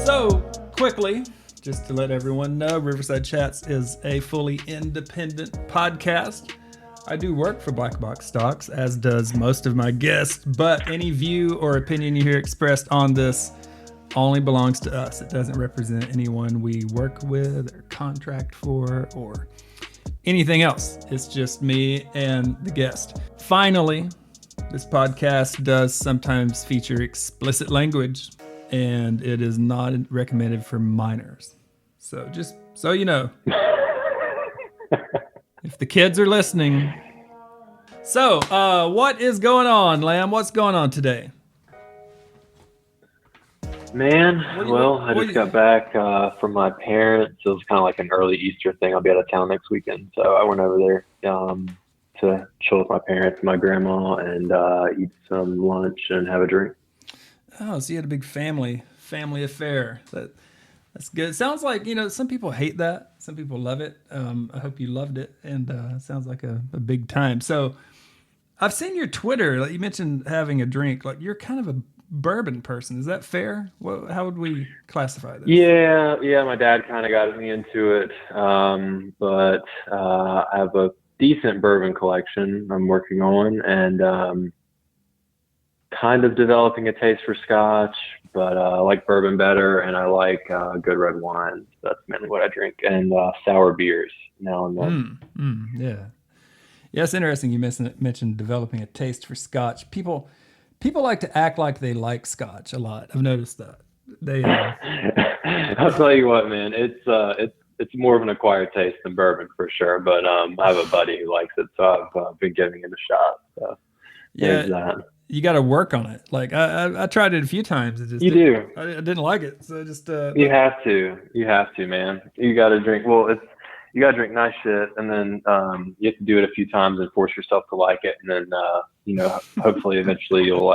So, quickly, just to let everyone know, Riverside Chats is a fully independent podcast. I do work for BlackBoxStocks, as does most of my guests, but any view or opinion you hear expressed on this only belongs to us. It doesn't represent anyone we work with or contract for or anything else. It's just me and the guest. Finally, this podcast does sometimes feature explicit language, and it is not recommended for minors. So just so you know, if the kids are listening. So, what is going on, Lamb? What's going on today? Man, I just got back from my parents. It was kind of like an early Easter thing. I'll be out of town next weekend. So I went over there to chill with my parents and my grandma and eat some lunch and have a drink. Oh, so you had a big family affair. That's good. It sounds like, some people hate that. Some people love it. I hope you loved it. And it sounds like a big time. So I've seen your Twitter. Like you mentioned having a drink. Like you're kind of a bourbon person. Is that fair? How would we classify this? Yeah. My dad kind of got me into it. But I have a decent bourbon collection I'm working on and kind of developing a taste for Scotch, but I like bourbon better and I like good red wines. That's mainly what I drink, and sour beers now and then. Yeah, it's interesting you mentioned developing a taste for Scotch. People like to act like they like Scotch a lot. I've noticed that. I'll tell you what, man, it's more of an acquired taste than bourbon for sure, but I have a buddy who likes it, so I've been giving it a shot. So there's that. You got to work on it. Like I tried it a few times. I didn't like it. So just you have to, man. You got to drink. Well, you got to drink nice shit, and then you have to do it a few times and force yourself to like it, and then hopefully eventually you'll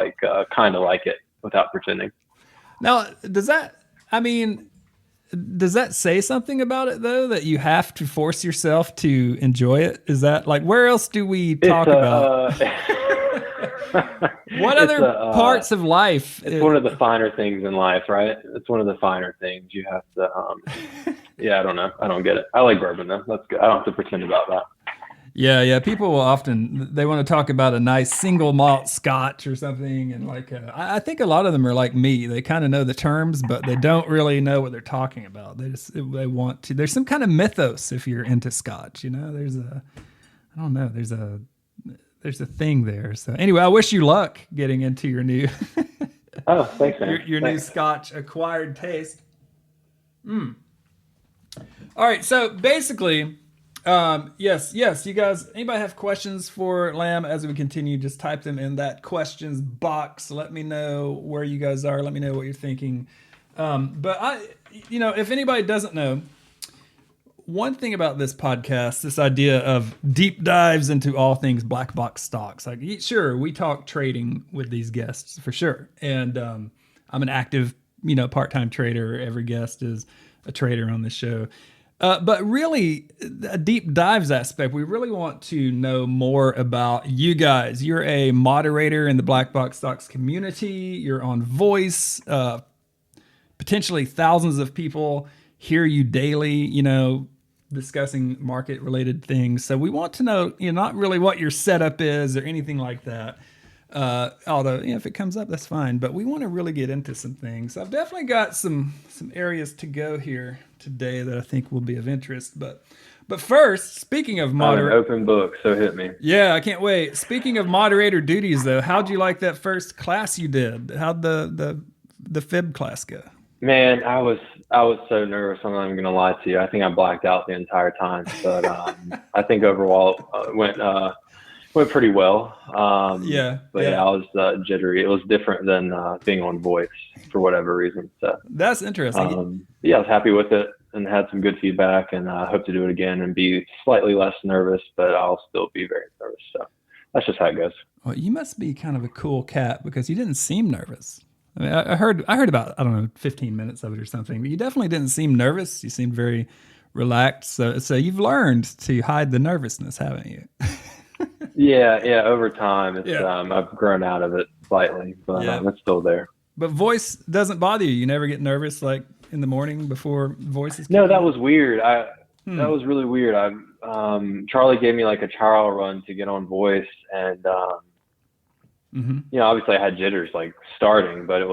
kind of like it without pretending. Now, does that say something about it though, that you have to force yourself to enjoy it? Is that like, where else do we talk about? What other parts of life? It's one of the finer things in life, right? It's one of the finer things. You have to, I don't know. I don't get it. I like bourbon though. That's good. I don't have to pretend about that. Yeah. People will they want to talk about a nice single malt Scotch or something. And I think a lot of them are like me. They kind of know the terms, but they don't really know what they're talking about. They want to. There's some kind of mythos if you're into Scotch, there's a thing there. So anyway, I wish you luck getting into your new oh, thanks, man. your new Scotch acquired taste. All right, so basically, yes, you guys, anybody have questions for Lamb as we continue, just type them in that questions box. Let me know where you guys are. Let me know what you're thinking. But if anybody doesn't know, one thing about this podcast, this idea of deep dives into all things black box stocks. Like, sure, we talk trading with these guests for sure. And I'm an active, part-time trader. Every guest is a trader on this show. But really, a deep dives aspect, we really want to know more about you guys. You're a moderator in the Black Box Stocks community. You're on Voice. Potentially thousands of people hear you daily, discussing market related things. So we want to know, not really what your setup is or anything like that. Although, if it comes up, that's fine. But we want to really get into some things. So I've definitely got some areas to go here today that I think will be of interest. But first, speaking of moderator, open book, so hit me. Yeah, I can't wait. Speaking of moderator duties, though, how'd you like that first class you did? How'd the fib class go? Man, I was so nervous. I'm not even gonna lie to you. I think I blacked out the entire time, but I think overall it went pretty well. I was jittery. It was different than being on Voice for whatever reason. So that's interesting. I was happy with it and had some good feedback, and I hope to do it again and be slightly less nervous, but I'll still be very nervous. So that's just how it goes. Well, you must be kind of a cool cat because you didn't seem nervous. I mean, I heard about, 15 minutes of it or something, but you definitely didn't seem nervous. You seemed very relaxed. So you've learned to hide the nervousness, haven't you? Yeah. Over time, I've grown out of it. slightly, but Yeah. it's still there. But voice doesn't bother you. You never get nervous like in the morning before voices. No, that was weird. That Hmm. was really weird. Charlie gave me like a trial run to get on voice, and Mm-hmm. obviously I had jitters like starting, but it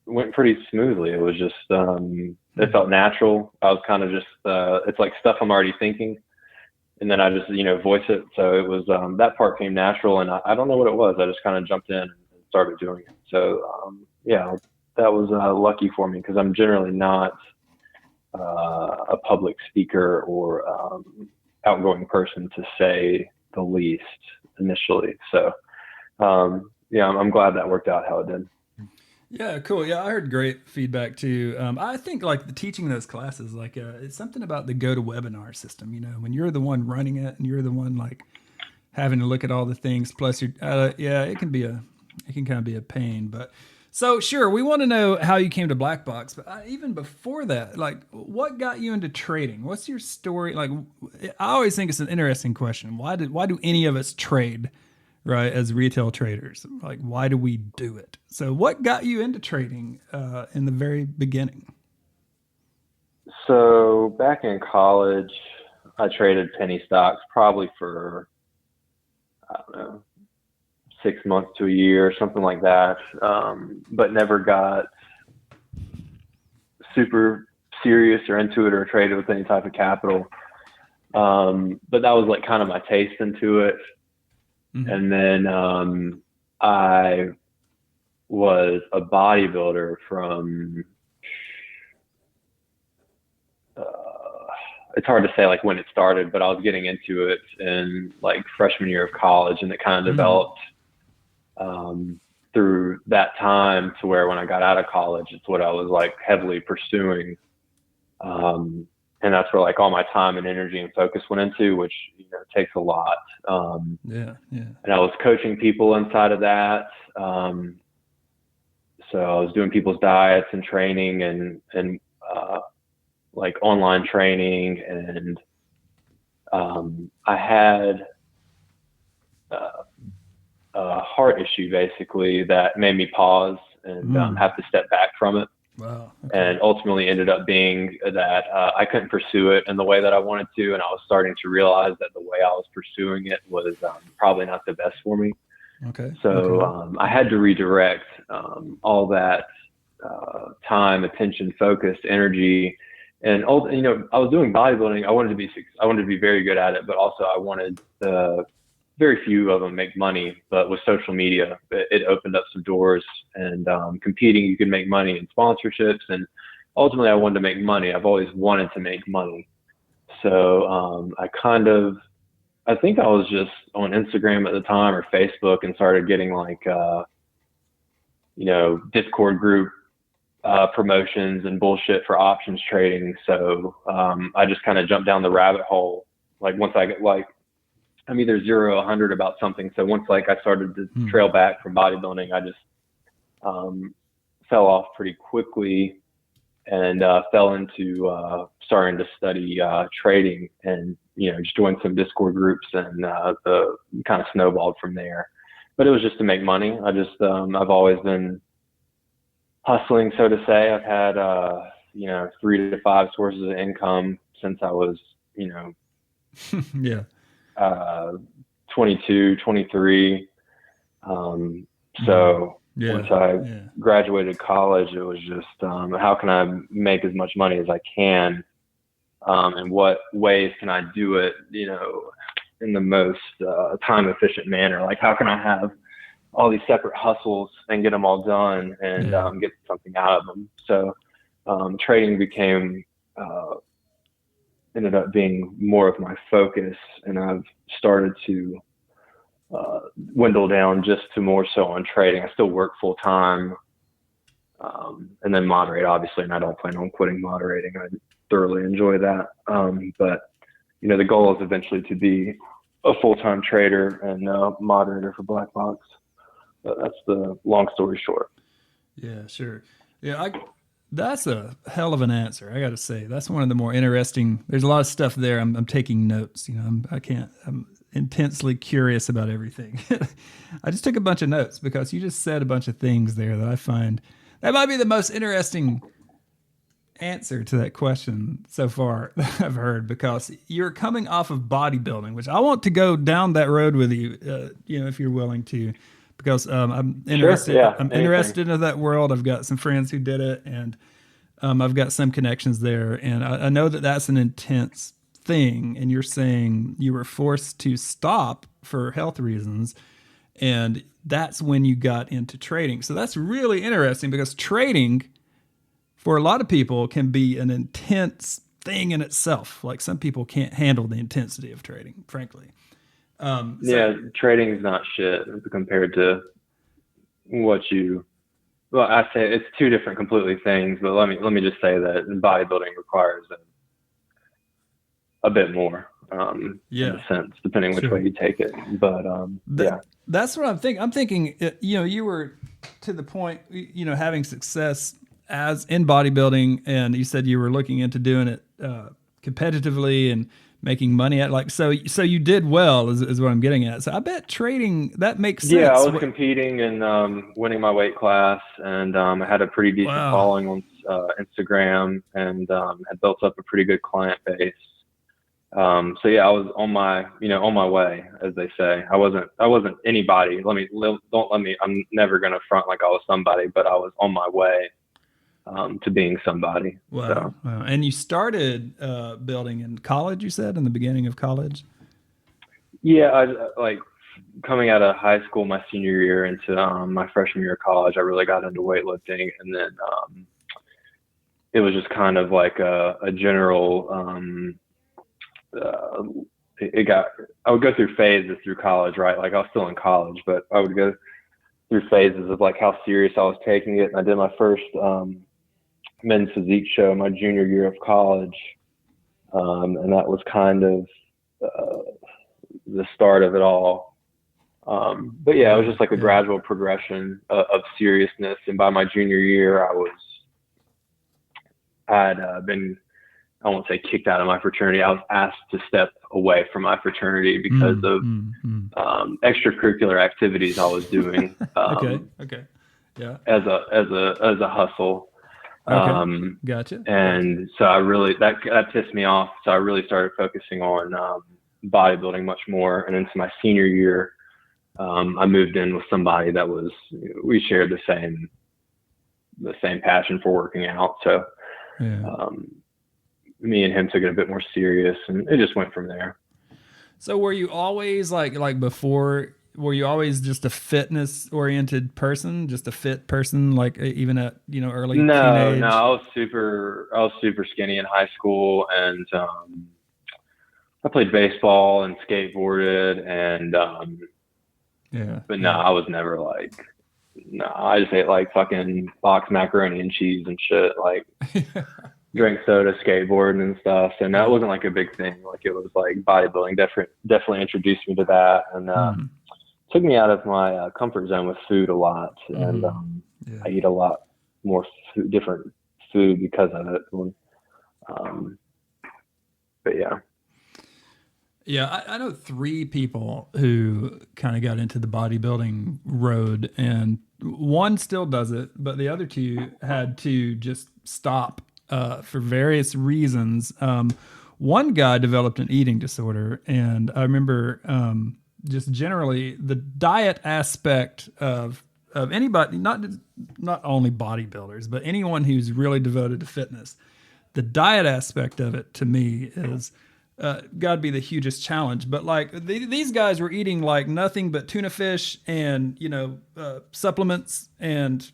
went pretty smoothly. It was just it felt natural. I was kind of just it's like stuff I'm already thinking, and then I just voice it. So it was that part came natural, and I don't know what it was. I just kind of jumped in and started doing it. So yeah, that was lucky for me because I'm generally not a public speaker or outgoing person, to say the least, initially. So yeah, I'm glad that worked out how it did. Yeah, cool. Yeah, I heard great feedback too. I think like the teaching those classes, like it's something about the GoToWebinar system. When you're the one running it and you're the one like having to look at all the things. Plus, you're yeah, it can kind of be a pain. But so sure, we want to know how you came to Black Box. But even before that, like, what got you into trading? What's your story? Like, I always think it's an interesting question. Why do any of us trade? Right, as retail traders, like, why do we do it? So what got you into trading in the very beginning? So back in college, I traded penny stocks probably for, I don't know, 6 months to a year, something like that. But never got super serious or into it or traded with any type of capital. But that was like kind of my taste into it. Mm-hmm. And then I was a bodybuilder from, it's hard to say like when it started, but I was getting into it in like freshman year of college, and it kind of developed through that time to where when I got out of college, it's what I was like heavily pursuing. And that's where like all my time and energy and focus went into, which takes a lot. Yeah. And I was coaching people inside of that. So I was doing people's diets and training and like online training. And I had a heart issue basically that made me pause and have to step back from it. Wow. Okay. And ultimately ended up being that I couldn't pursue it in the way that I wanted to. And I was starting to realize that the way I was pursuing it was probably not the best for me. Okay. So I had to redirect all that time, attention, focused energy. And I was doing bodybuilding. I wanted to be very good at it, but also I wanted very few of them make money. But with social media, it opened up some doors. And competing, you can make money in sponsorships. And ultimately, I wanted to make money. I've always wanted to make money. So I think I was just on Instagram at the time or Facebook and started getting like, Discord group promotions and bullshit for options trading. So I just kind of jumped down the rabbit hole. Like once I get like, I'm either 0 or 100 about something. So once like I started to trail back from bodybuilding, I just fell off pretty quickly and fell into starting to study trading and just joined some Discord groups, and the kind of snowballed from there. But it was just to make money. I've always been hustling, so to say. I've had 3 to 5 sources of income since I was yeah. 22, 23. So once I graduated college, it was just how can I make as much money as I can, and what ways can I do it, in the most time efficient manner. Like how can I have all these separate hustles and get them all done and get something out of them. So trading ended up being more of my focus, and I've started to dwindle down just to more so on trading. I still work full time, and then moderate, obviously, and I don't plan on quitting moderating. I thoroughly enjoy that. But the goal is eventually to be a full-time trader and moderator for Black Box. But that's the long story short. Yeah, sure. Yeah, that's a hell of an answer. I got to say, that's one of the more interesting. There's a lot of stuff there. I'm taking notes. intensely curious about everything. I just took a bunch of notes because you just said a bunch of things there that I find that might be the most interesting answer to that question so far that I've heard, because you're coming off of bodybuilding, which I want to go down that road with you, if you're willing to, because I'm interested. Sure, yeah, I'm anything. interested in that world. I've got some friends who did it, and I've got some connections there, and I know that that's an intense thing. And you're saying you were forced to stop for health reasons, and that's when you got into trading. So that's really interesting, because trading for a lot of people can be an intense thing in itself. Like, some people can't handle the intensity of trading, frankly. Trading is not shit compared to what you. Well, I say it's two different completely things, but let me just say that bodybuilding requires a bit more, in a sense, depending which way you take it. But that's what I'm thinking. I'm thinking, you were to the point, having success as in bodybuilding, and you said you were looking into doing it competitively and making money at, like, so you did well is what I'm getting at. So I bet trading, that makes sense. Yeah, I was competing and winning my weight class, and I had a pretty decent following on Instagram, and had built up a pretty good client base. So yeah, I was on my way, as they say. I wasn't anybody. I'm never gonna front like I was somebody, but I was on my way to being somebody. Wow. So. Wow. And you started building in college, you said, in the beginning of college? Yeah, I like coming out of high school, my senior year into my freshman year of college, I really got into weightlifting, and then it was just kind of like a general. I would go through phases through college, right? Like, I was still in college, but I would go through phases of like how serious I was taking it. And I did my first men's physique show my junior year of college, and that was kind of the start of it all. But yeah, it was just like a gradual progression of seriousness. And by my junior year, I had been, I won't say kicked out of my fraternity. I was asked to step away from my fraternity because of extracurricular activities I was doing. Okay. Yeah. As a hustle. Okay. Gotcha. And so that pissed me off. So I really started focusing on bodybuilding much more. And into my senior year, I moved in with somebody that we shared the same passion for working out. So me and him took it a bit more serious, and it just went from there. So were you always like before, were you always just a fitness oriented person, just a fit person, like even at, early teenage? No, I was super skinny in high school, and I played baseball and skateboarded, and but no, I was never like, I just ate like fucking box macaroni and cheese and shit, like drank soda, skateboarding and stuff. And that wasn't like a big thing. Like, it was like bodybuilding definitely introduced me to that, and took me out of my comfort zone with food a lot. And I eat a lot more different food because of it. But yeah. Yeah, I know 3 people who kind of got into the bodybuilding road, and one still does it, but the other 2 had to just stop for various reasons. One guy developed an eating disorder, and I remember just generally the diet aspect of anybody, not only bodybuilders, but anyone who's really devoted to fitness. The diet aspect of it, to me, is got to be the hugest challenge. But like these guys were eating like nothing but tuna fish and supplements, and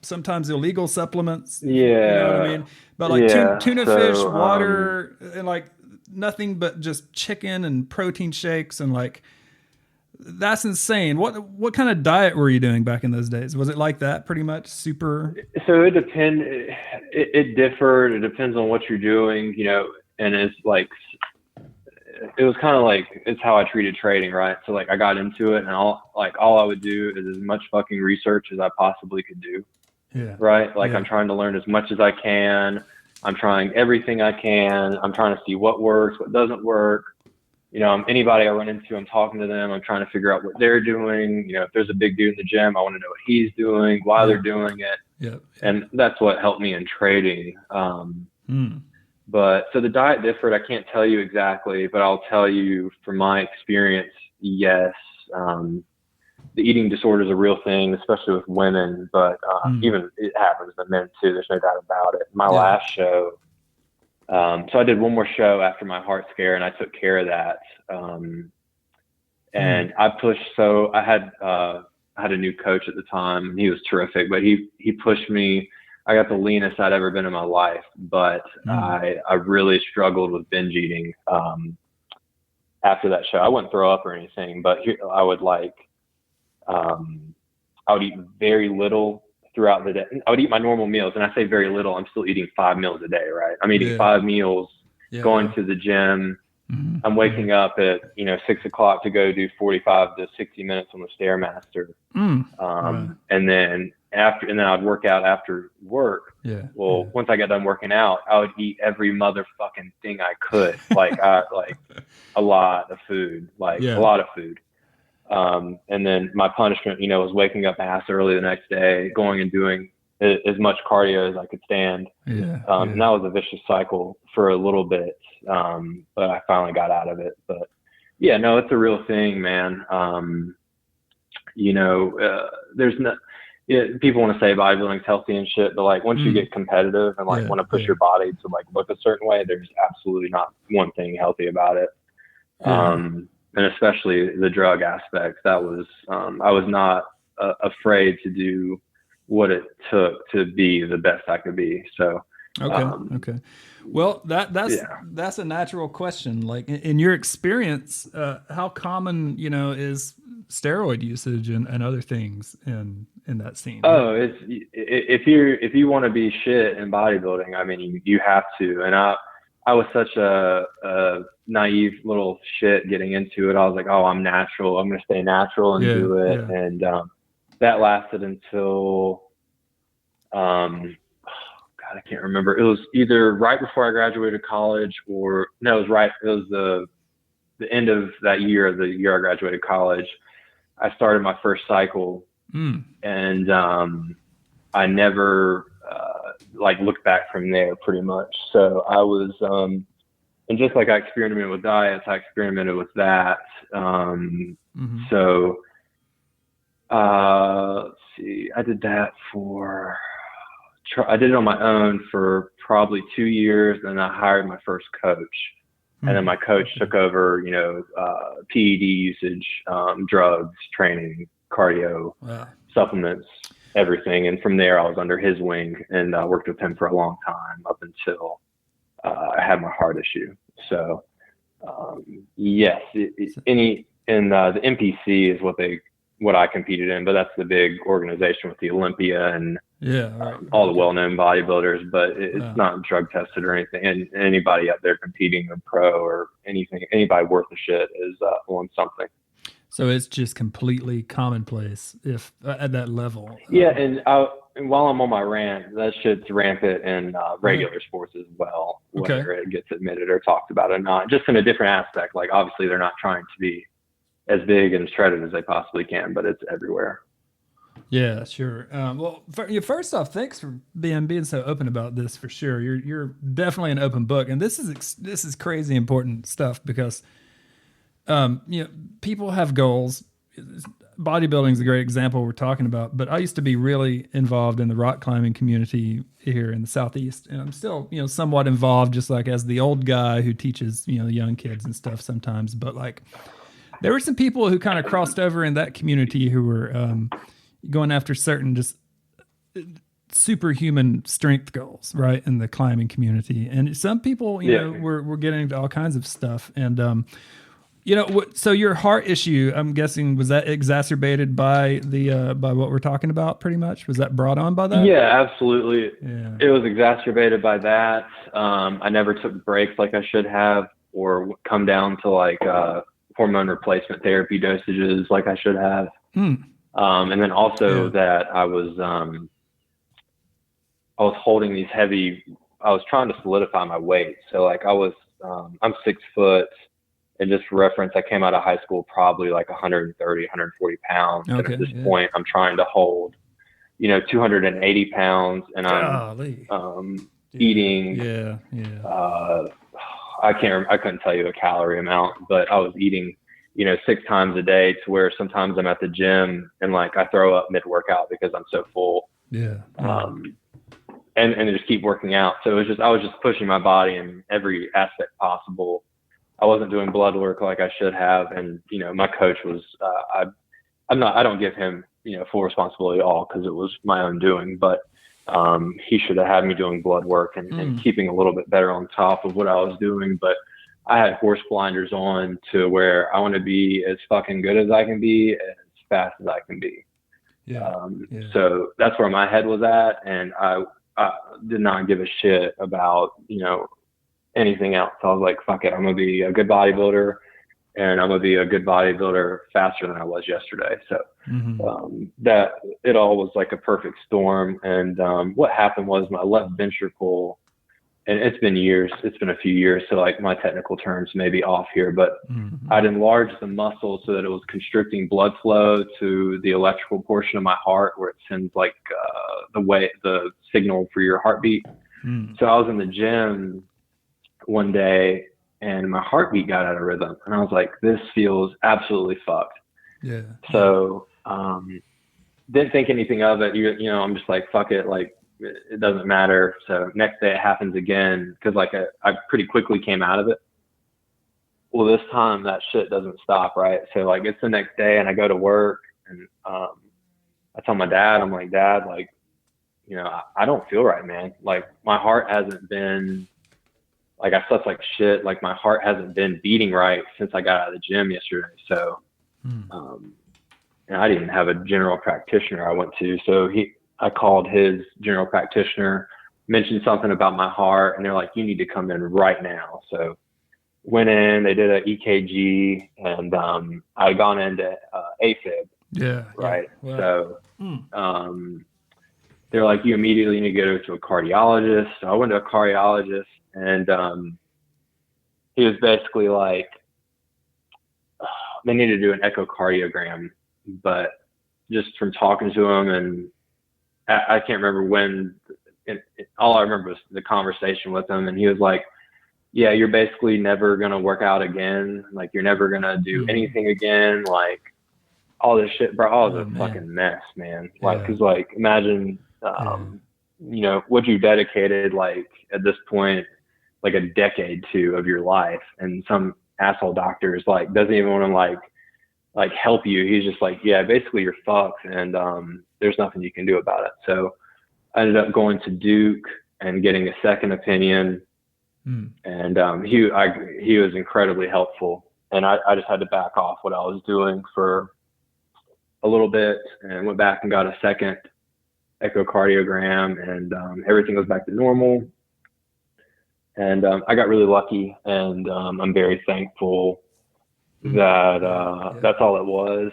sometimes illegal supplements. Yeah, you know what I mean. But like tuna fish, water, and like nothing but just chicken and protein shakes, and like that's insane. What kind of diet were you doing back in those days? Was it like that pretty much? Super. So it depends. It differed. It depends on what you're doing, and it's like. It was kind of like, it's how I treated trading, right? So like I got into it, and all I would do is as much fucking research as I possibly could do. Yeah. Right. Like I'm trying to learn as much as I can. I'm trying everything I can. I'm trying to see what works, what doesn't work. anybody I run into, I'm talking to them. I'm trying to figure out what they're doing. If there's a big dude in the gym, I want to know what he's doing, why they're doing it. Yeah. And that's what helped me in trading. But so the diet differed. I can't tell you exactly, but I'll tell you from my experience, yes. The eating disorder is a real thing, especially with women, but even it happens to men too. There's no doubt about it. My last show, so I did one more show after my heart scare, and I took care of that. And I pushed. So I had a new coach at the time, and he was terrific, but he pushed me. I got the leanest I'd ever been in my life, but I really struggled with binge eating after that show. I wouldn't throw up or anything, but I would I would eat very little throughout the day. I would eat my normal meals, and I say very little. I'm still eating 5 meals a day, right? I'm eating 5 meals, going to the gym. I'm waking up at 6 o'clock to go do 45 to 60 minutes on the Stairmaster, and then I'd work out after work. Once I got done working out, I would eat every motherfucking thing I could, like a lot of food, a lot of food. And then my punishment, was waking up ass early the next day, going and doing as much cardio as I could stand. And that was a vicious cycle for a little bit. But I finally got out of it. But yeah, no, it's a real thing, man. There's no, people want to say bodybuilding's healthy and shit, but once you get competitive and want to push your body to look a certain way, there's absolutely not one thing healthy about it. And especially the drug aspect, that was, I was not afraid to do what it took to be the best I could be. So, okay. Well, that's a natural question. Like in your experience, how common, is steroid usage and other things in that scene? Oh, it's, if you want to be shit in bodybuilding, I mean, you have to. And I was such a naive little shit getting into it. I was like, oh, I'm natural. I'm going to stay natural and do it. And that lasted until, God, I can't remember. It was either right before I graduated college it was the end of that year, the year I graduated college. I started my first cycle and I never looked back from there pretty much. So I was, and just like I experimented with diets, I experimented with that. So, let's see, I did that I did it on my own for probably 2 years. Then I hired my first coach, and then my coach took over, PED usage, drugs, training, cardio, supplements, everything. And from there I was under his wing and worked with him for a long time up until I had my heart issue. So yes, the NPC is what I competed in, but that's the big organization with the Olympia and all the well-known bodybuilders, but it's not drug tested or anything. And anybody out there competing or pro or anything, anybody worth a shit is on something. So it's just completely commonplace if at that level. Yeah, and while I'm on my rant, that shit's rampant in regular sports as well, whether it gets admitted or talked about or not. Just in a different aspect. Like obviously they're not trying to be as big and shredded as they possibly can, but it's everywhere. Yeah, sure. Well, first off, thanks for being so open about this. For sure, you're definitely an open book, and this is crazy important stuff because. People have goals. Bodybuilding is a great example we're talking about, but I used to be really involved in the rock climbing community here in the Southeast. And I'm still, somewhat involved just like as the old guy who teaches, young kids and stuff sometimes. But there were some people who kind of crossed over in that community who were going after certain just superhuman strength goals, right? In the climbing community. And some people, were getting into all kinds of stuff. And, so your heart issue, I'm guessing, was that exacerbated by by what we're talking about pretty much? Was that brought on by that? Yeah, absolutely. Yeah. It was exacerbated by that. I never took breaks like I should have or come down to hormone replacement therapy dosages like I should have. And then also that I was holding these I was trying to solidify my weight. So I'm 6 foot. And just for reference, I came out of high school probably like 130, 140 pounds. Okay, and at this point, I'm trying to hold, 280 pounds, and I'm eating. Yeah. I couldn't tell you a calorie amount, but I was eating, 6 times a day, to where sometimes I'm at the gym and like I throw up mid workout because I'm so full. Yeah. And just keep working out. So I was just pushing my body in every aspect possible. I wasn't doing blood work like I should have. And, my coach was, I don't give him, full responsibility at all, because it was my own doing, but he should have had me doing blood work and keeping a little bit better on top of what I was doing. But I had horse blinders on to where I want to be as fucking good as I can be, as fast as I can be. So that's where my head was at. And I did not give a shit about, anything else. I was like, fuck it. I'm going to be a good bodybuilder, and I'm going to be a good bodybuilder faster than I was yesterday. So that it all was like a perfect storm. And what happened was my left ventricle, and it's been a few years, so like my technical terms may be off here, but I'd enlarged the muscle so that it was constricting blood flow to the electrical portion of my heart, where it sends like the signal for your heartbeat. So I was in the gym one day and my heartbeat got out of rhythm, and I was like, this feels absolutely fucked. So didn't think anything of it. I'm just like, fuck it, like it doesn't matter. So next day it happens again, because like I pretty quickly came out of it. Well, this time that shit doesn't stop, right? So like it's the next day and I go to work, and I tell my dad, I'm like, Dad, like, I don't feel right, man. Like my heart hasn't been, like I slept like shit. Like my heart hasn't been beating right since I got out of the gym yesterday. So, and I didn't have a general practitioner I went to. So I called his general practitioner, mentioned something about my heart, and they're like, you need to come in right now. So went in, they did an EKG, and I'd gone into AFib. Right. Wow. So they're like, you immediately need to go to a cardiologist. So I went to a cardiologist, and he was basically like, they need to do an echocardiogram. But just from talking to him, and I can't remember when, all I remember was the conversation with him, and he was like, yeah, you're basically never going to work out again. Like you're never going to do anything again. Like all this shit, bro. I was a fucking mess, man. Like, cause like, imagine, what you dedicated, like at this point, like a decade to of your life, and some asshole doctor is like, doesn't even want to like help you. He's just like, yeah, basically you're fucked, and there's nothing you can do about it. So I ended up going to Duke and getting a second opinion. And he was incredibly helpful, and I just had to back off what I was doing for a little bit, and went back and got a second echocardiogram, and everything was back to normal. And I got really lucky, and I'm very thankful that that's all it was,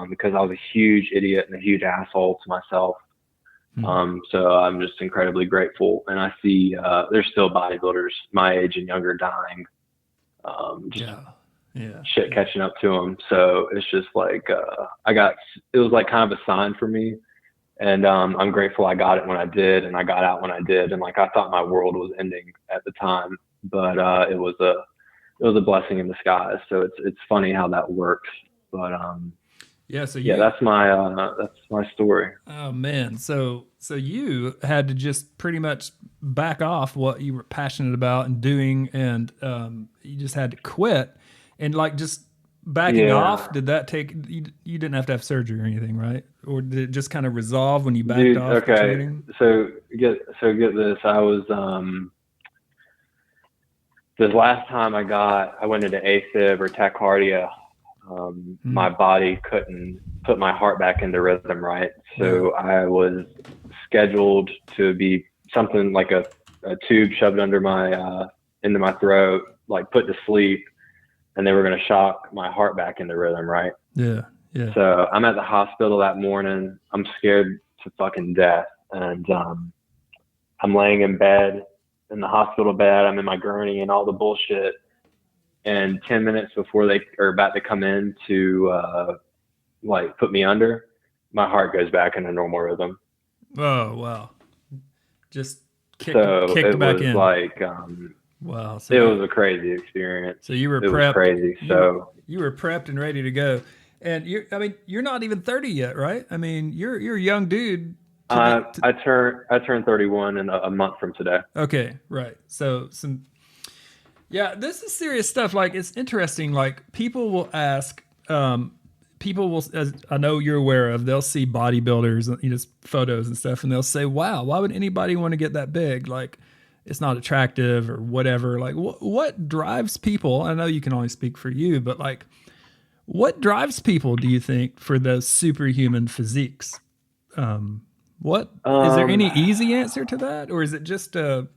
because I was a huge idiot and a huge asshole to myself. So I'm just incredibly grateful, and I see there's still bodybuilders my age and younger dying, shit catching up to them. So it's just like it was like kind of a sign for me, and I'm grateful I got it when I did, and I got out when I did, and like I thought my world was ending at the time, but it was a blessing in disguise. So it's funny how that works, but that's my story. Oh man, so you had to just pretty much back off what you were passionate about and doing, and you just had to quit, and like just backing off. Did that take you didn't have to have surgery or anything, right? Or did it just kind of resolve when you backed off the training? So get this. I was this last time I went into AFib or tachycardia. My body couldn't put my heart back into rhythm, right? So I was scheduled to be something like a tube shoved under into my throat, like put to sleep, and they were going to shock my heart back into rhythm, right? Yeah. So I'm at the hospital that morning. I'm scared to fucking death, and I'm laying in bed, in the hospital bed. I'm in my gurney and all the bullshit. and 10 minutes before they are about to come in to like put me under, my heart goes back in a normal rhythm. Oh, wow. Just kicked it back was in. like, wow. So it was a crazy experience. So you were it prepped. Was crazy. You were prepped and ready to go. And you're not even 30 yet, right? I mean, you're a young dude. I turn 31 in a month from today. Okay. Right. So this is serious stuff. Like, it's interesting. Like, people will ask, as I know you're aware of, they'll see bodybuilders, photos and stuff, and they'll say, wow, why would anybody want to get that big? Like, it's not attractive or whatever. Like, what drives people? I know you can only speak for you, but like, what drives people, do you think, for those superhuman physiques? Is there any easy answer to that? Or is it just up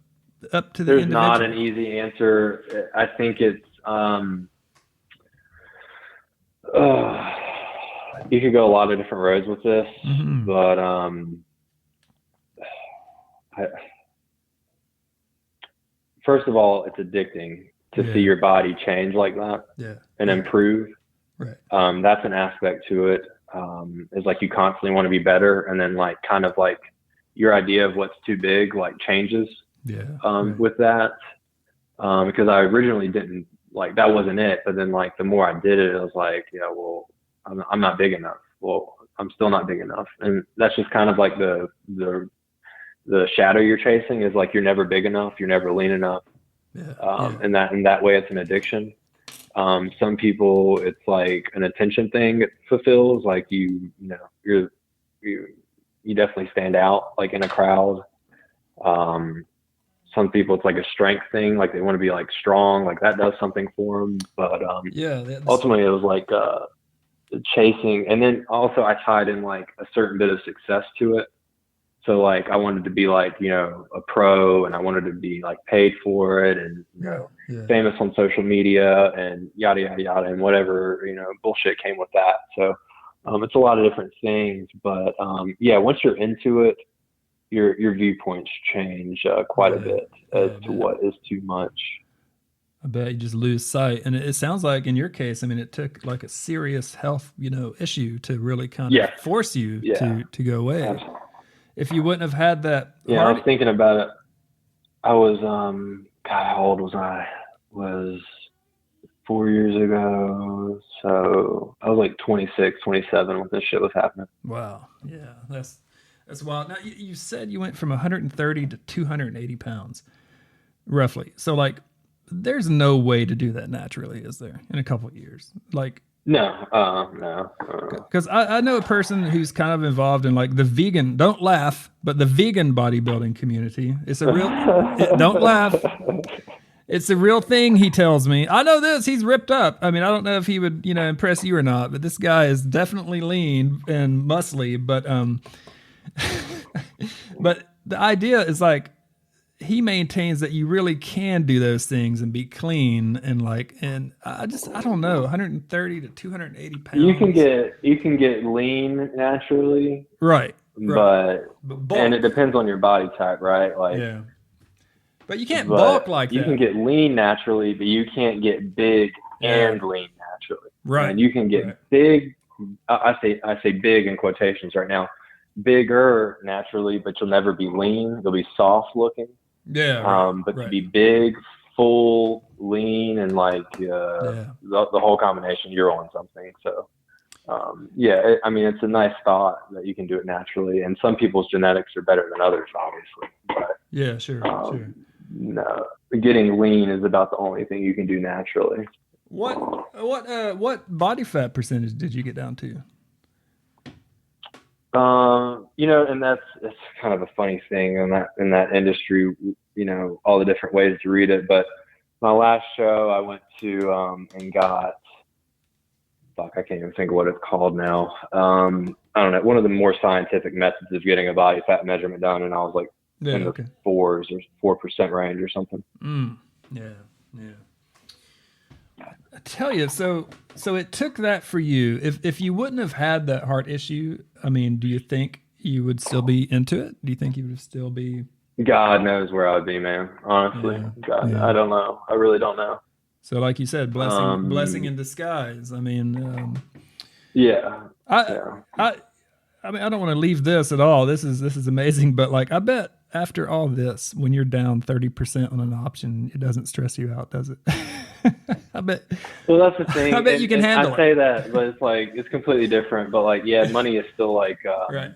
to the individual? There's not an easy answer. I think it's, you could go a lot of different roads with this, but first of all, it's addicting to see your body change like that and improve. Right. That's an aspect to it. Is like you constantly want to be better, and then like kind of like your idea of what's too big like changes with that. Because I originally didn't like, that wasn't it, but then like the more I did it, I was like, well, I'm not big enough. Well, I'm still not big enough, and that's just kind of like the shadow you're chasing is like you're never big enough, you're never lean enough. And that way it's an addiction. Some people, it's like an attention thing it fulfills, like you definitely stand out like in a crowd. Some people, it's like a strength thing, like they want to be like strong, like that does something for them. But ultimately it was like chasing, and then also I tied in like a certain bit of success to it. So like I wanted to be like, a pro, and I wanted to be like paid for it, and famous on social media, and yada yada yada, and whatever bullshit came with that. So it's a lot of different things, but once you're into it, your viewpoints change quite a bit as to what is too much. I bet you just lose sight. And it sounds like in your case, I mean, it took like a serious health, issue to really kind of force you to go away. Absolutely. If you wouldn't have had that. Yeah, I was thinking about it. I was, God, how old was I? Was 4 years ago. So I was like 26, 27 when this shit was happening. Wow. Yeah, that's wild. Now, you said you went from 130 to 280 pounds, roughly. So, like, there's no way to do that naturally, is there, in a couple of years? Like, no. Because I know a person who's kind of involved in like the vegan, don't laugh, but the vegan bodybuilding community. It's a real, don't laugh. It's a real thing, he tells me. I know this, he's ripped up. I mean, I don't know if he would, impress you or not, but this guy is definitely lean and muscly, but but the idea is like, he maintains that you really can do those things and be clean and I don't know, 130 to 280 pounds. You can get lean naturally. Right. But and it depends on your body type, right? Like, but you can't bulk like that. You can get lean naturally, but you can't get big and lean naturally. Right. And you can get big. I say big in quotations right now, bigger naturally, but you'll never be lean. You'll be soft looking. But to be big, full, lean, and like the whole combination, you're on something. So I mean, it's a nice thought that you can do it naturally, and some people's genetics are better than others, obviously. But, sure. No, getting lean is about the only thing you can do naturally. What body fat percentage did you get down to? And it's kind of a funny thing in that industry, all the different ways to read it. But my last show I went to, and got, I can't even think of what it's called now. I don't know, one of the more scientific methods of getting a body fat measurement done. And I was like in the 4s or 4% range or something. Yeah. I tell you, so it took that for you. If you wouldn't have had that heart issue, I mean, do you think you would still be into it? Do you think you would still be? God knows where I would be, man. Honestly, I don't know. I really don't know. So like you said, blessing in disguise. I mean, yeah. I, Yeah. I mean, I don't want to leave this at all. This is amazing, but like, I bet after all this, when you're down 30% on an option, it doesn't stress you out, does it? I bet. Well, that's the thing. I bet you can and handle I it. say that, but it's like it's completely different. But like, yeah, money is still like Right.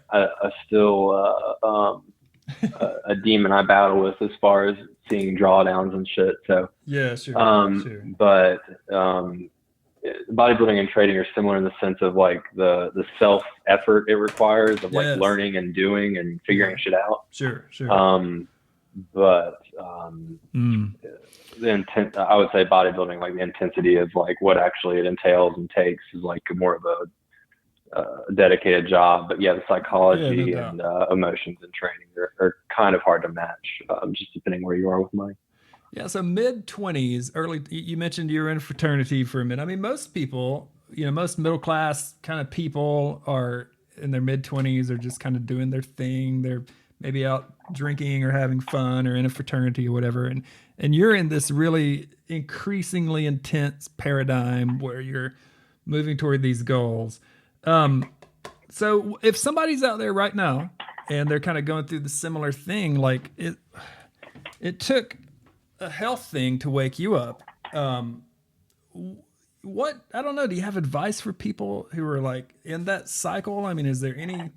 a demon I battle with as far as seeing drawdowns and shit. So Yeah, sure. but bodybuilding and trading are similar in the sense of like the self effort it requires of like learning and doing and figuring shit out. Sure. But the intent, I would say bodybuilding, like the intensity of like what actually it entails and takes is like more of a dedicated job. But yeah, the psychology and emotions and training are kind of hard to match, just depending where you are with money. Yeah, so mid-20s, early. You mentioned you were in a fraternity for a minute. I mean, most people, most middle class kind of people are in their mid-20s, are just kind of doing their thing. They're maybe out drinking or having fun or in a fraternity or whatever. And you're in this really increasingly intense paradigm where you're moving toward these goals. So if somebody's out there right now and they're kind of going through the similar thing, like it took a health thing to wake you up. What, I don't know, do you have advice for people who are like in that cycle? I mean,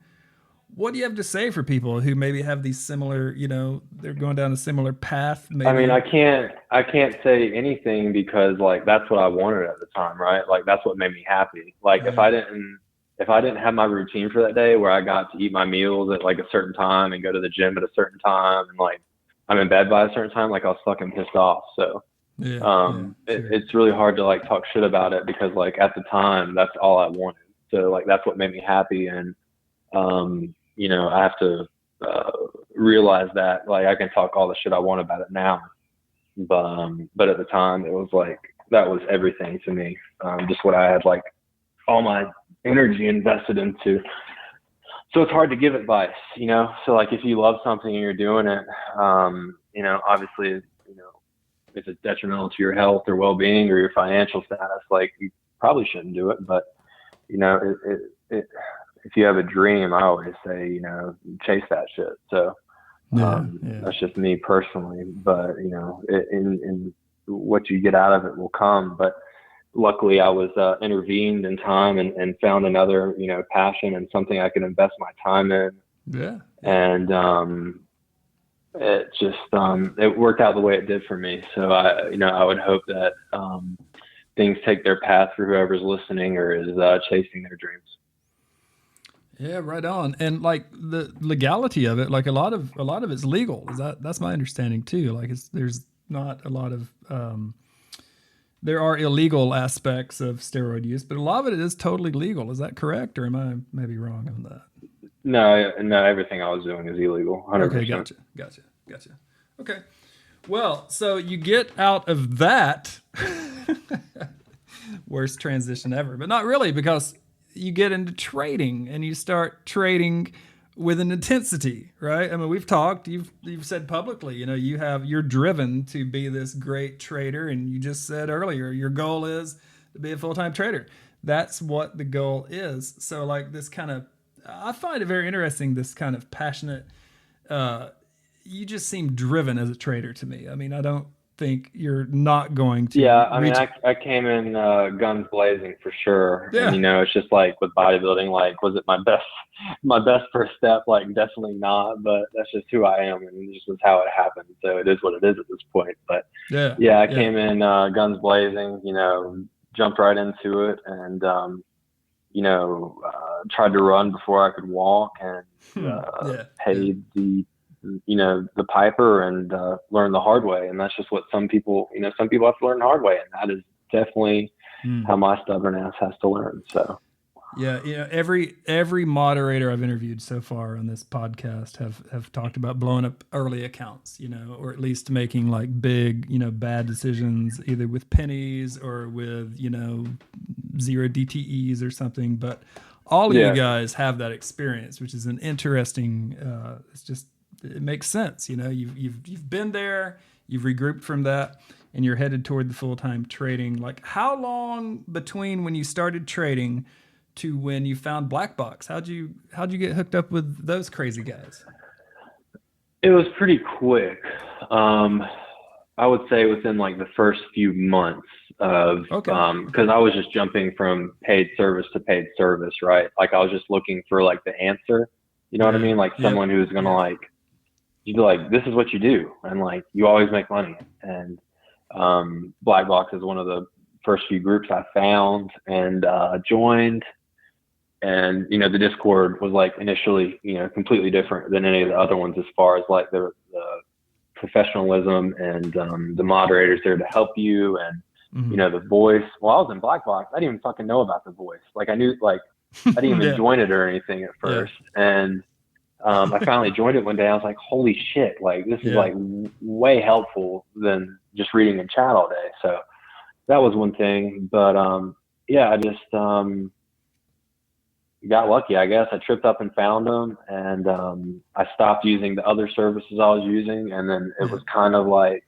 what do you have to say for people who maybe have these similar, they're going down a similar path? Maybe? I mean, I can't say anything because like, that's what I wanted at the time, right? Like that's what made me happy. Like if I didn't have my routine for that day where I got to eat my meals at like a certain time and go to the gym at a certain time and like I'm in bed by a certain time, like I was fucking pissed off. So it's really hard to like talk shit about it because like at the time that's all I wanted. So like that's what made me happy. And I have to realize that like I can talk all the shit I want about it now. But at the time it was like that was everything to me. Just what I had like all my energy invested into. So it's hard to give advice, so like if you love something and you're doing it, obviously, if it's detrimental to your health or well-being or your financial status, like you probably shouldn't do it. But, if you have a dream, I always say, chase that shit. So that's just me personally, but, in what you get out of it will come. But luckily I was intervened in time and found another, passion and something I could invest my time in. Yeah. And it just it worked out the way it did for me. So I would hope that things take their path for whoever's listening or is chasing their dreams. Yeah, right on. And like the legality of it, like a lot of it's legal. That's my understanding too. Like there's not a lot of there are illegal aspects of steroid use, but a lot of it is totally legal. Is that correct? Or am I maybe wrong on that? No, everything I was doing is illegal. 100%. Okay, gotcha. Okay. Well, so you get out of that worst transition ever, but not really, because you get into trading and you start trading with an intensity, right? I mean, we've talked, you've said publicly, you're driven to be this great trader. And you just said earlier, your goal is to be a full-time trader. That's what the goal is. So like this kind of, I find it very interesting, this kind of passionate, you just seem driven as a trader to me. I mean, I don't think you're not going to. Yeah, I mean, I came in guns blazing for sure. Yeah. And, it's just like with bodybuilding, like, was it my best first step? Like, definitely not, but that's just who I am, and it just was how it happened. So it is what it is at this point. But I came in guns blazing, jumped right into it and, tried to run before I could walk and paid the piper and learn the hard way. And that's just what some people have to learn the hard way. And that is definitely how my stubborn ass has to learn. So every moderator I've interviewed so far on this podcast have talked about blowing up early accounts, or at least making like big, bad decisions either with pennies or with, 0 DTEs or something. But all of you guys have that experience, which is an interesting, it makes sense. You've been there, you've regrouped from that, and you're headed toward the full-time trading. Like, how long between when you started trading to when you found BlackBox? How'd you get hooked up with those crazy guys? It was pretty quick. I would say within like the first few months of, because I was just jumping from paid service to paid service, right? Like I was just looking for like the answer, you know what I mean? Like someone who's gonna like, you'd be like, this is what you do, and like you always make money. And BlackBox is one of the first few groups I found and joined. And the Discord was like initially completely different than any of the other ones as far as like the professionalism and the moderators there to help you, and the voice. Well, I was in BlackBox, I didn't even fucking know about the voice. Like I knew, like I didn't even join it or anything at first. And I finally joined it one day. I was like, holy shit, like this is like way helpful than just reading in chat all day. So that was one thing. But I just got lucky, I guess. I tripped up and found them, and I stopped using the other services I was using. And then it was kind of like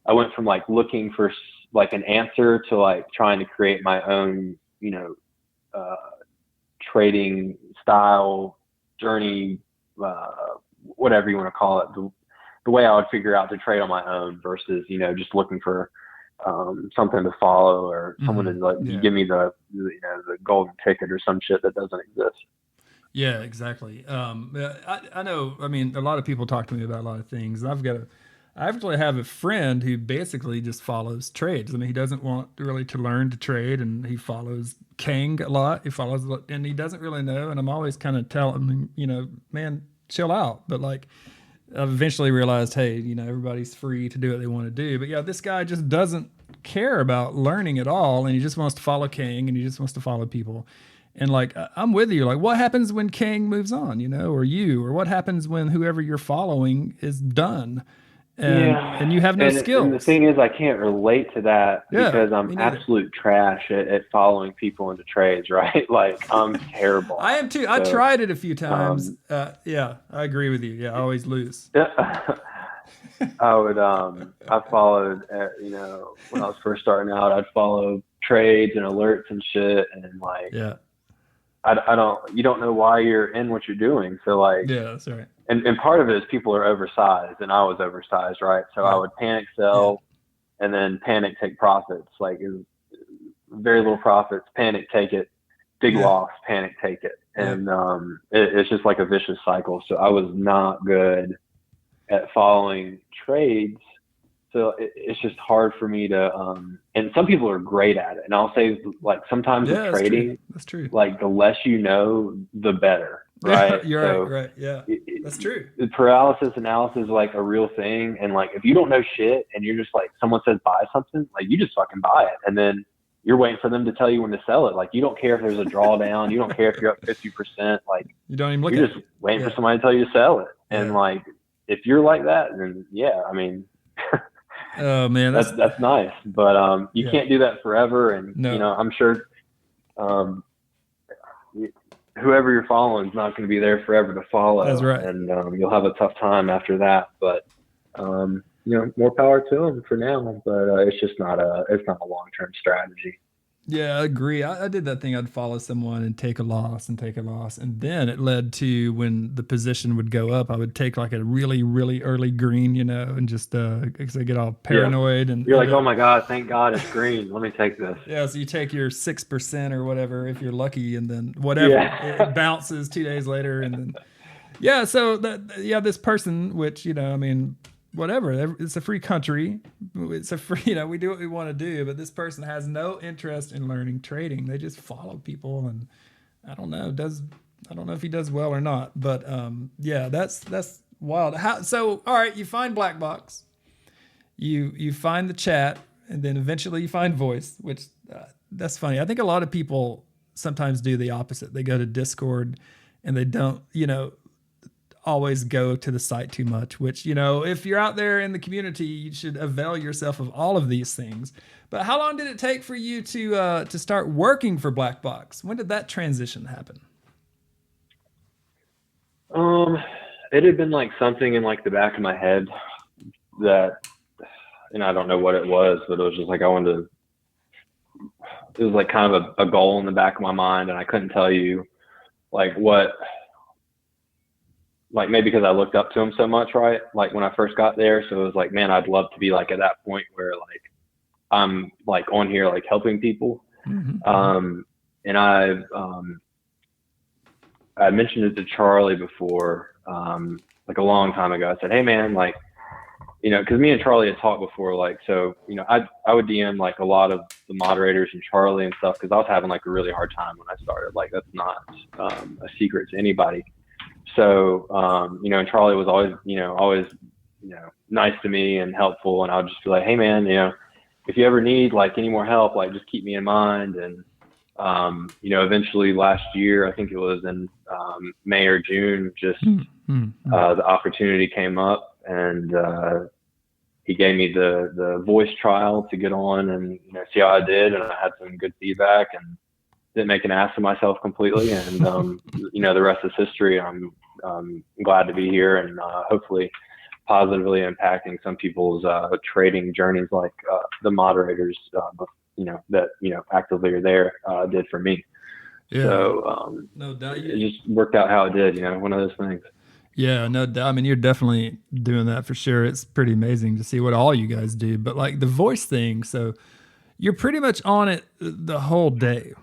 I went from like looking for like an answer to like trying to create my own trading style journey, whatever you want to call it, the way I would figure out to trade on my own versus just looking for something to follow or someone to like give me the golden ticket or some shit that doesn't exist. Yeah, exactly. I know. I mean, a lot of people talk to me about a lot of things. I actually have a friend who basically just follows trades. I mean, he doesn't want really to learn to trade, and he follows Kang a lot. He follows, and he doesn't really know. And I'm always kind of telling him, man, chill out. But like, I've eventually realized, hey, everybody's free to do what they want to do. But yeah, this guy just doesn't care about learning at all, and he just wants to follow Kang, and he just wants to follow people. And like, I'm with you. Like, what happens when Kang moves on, or what happens when whoever you're following is done? And you have no skills. And the thing is, I can't relate to that because I'm absolute trash at following people into trades, right? Like, I'm terrible. I am too. So, I tried it a few times. I agree with you. Yeah, I always lose. I followed, when I was first starting out, I'd follow trades and alerts and shit. And like, you don't know why you're in what you're doing. So like, that's right. And part of it is people are oversized, and I was oversized, right? So I would panic sell and then panic take profits. Like very little profits, panic take it, big loss, panic take it. And it's just like a vicious cycle. So I was not good at following trades. So it's just hard for me to, and some people are great at it. And I'll say like sometimes with trading, that's true. Like the less you know, the better. Right. You're right. Yeah. That's true. The paralysis analysis is like a real thing. And like, if you don't know shit and you're just like, someone says buy something, like you just fucking buy it. And then you're waiting for them to tell you when to sell it. Like you don't care if there's a drawdown. You don't care if you're up 50%. Like you don't even look you're at just waiting for somebody to tell you to sell it. And like, if you're like that, then I mean, oh man, that's nice. But you can't do that forever. And I'm sure whoever you're following is not going to be there forever to follow. That's right. And you'll have a tough time after that. But more power to them for now. But it's just not a long-term strategy. Yeah, I agree. I did that thing. I'd follow someone and take a loss. And then it led to when the position would go up, I would take like a really, really early green, and just because I get all paranoid. And you're like, oh my God, thank God it's green. Let me take this. Yeah, so you take your 6% or whatever if you're lucky, and then whatever, it bounces 2 days later. And then, so this person, which, I mean, whatever, it's a free country, it's a free, we do what we want to do, but this person has no interest in learning trading. They just follow people, and I don't know if he does well or not, but that's wild. So all right, you find BlackBox, you find the chat, and then eventually you find voice, which that's funny. I think a lot of people sometimes do the opposite. They go to Discord and they don't always go to the site too much, which, if you're out there in the community, you should avail yourself of all of these things. But how long did it take for you to start working for BlackBox? When did that transition happen? It had been like something in like the back of my head that and I don't know what it was, but it was just like, I wanted to, it was like kind of a goal in the back of my mind. And I couldn't tell you like what, like maybe because I looked up to him so much, right? Like when I first got there. So it was like, man, I'd love to be like at that point where like I'm like on here, like helping people. And I mentioned it to Charlie before, like a long time ago. I said, hey man, like, you know, cause me and Charlie had talked before, like, so, you know, I would DM like a lot of the moderators and Charlie and stuff, cause I was having like a really hard time when I started. Like that's not a secret to anybody. So, you know, and Charlie was always, you know, nice to me and helpful. And I'll just be like, hey man, you know, if you ever need like any more help, like just keep me in mind. And, you know, eventually last year, I think it was in May or June, just the opportunity came up, and he gave me the voice trial to get on and, you know, see how I did. And I had some good feedback and didn't make an ass of myself completely. And, you know, the rest is history. I'm glad to be here, and hopefully positively impacting some people's trading journeys, like the moderators, you know, that, you know, actively are there, did for me. Yeah. So no doubt, it just worked out how it did, you know, one of those things. Yeah, no doubt. I mean, you're definitely doing that for sure. It's pretty amazing to see what all you guys do. But like the voice thing, so you're pretty much on it the whole day.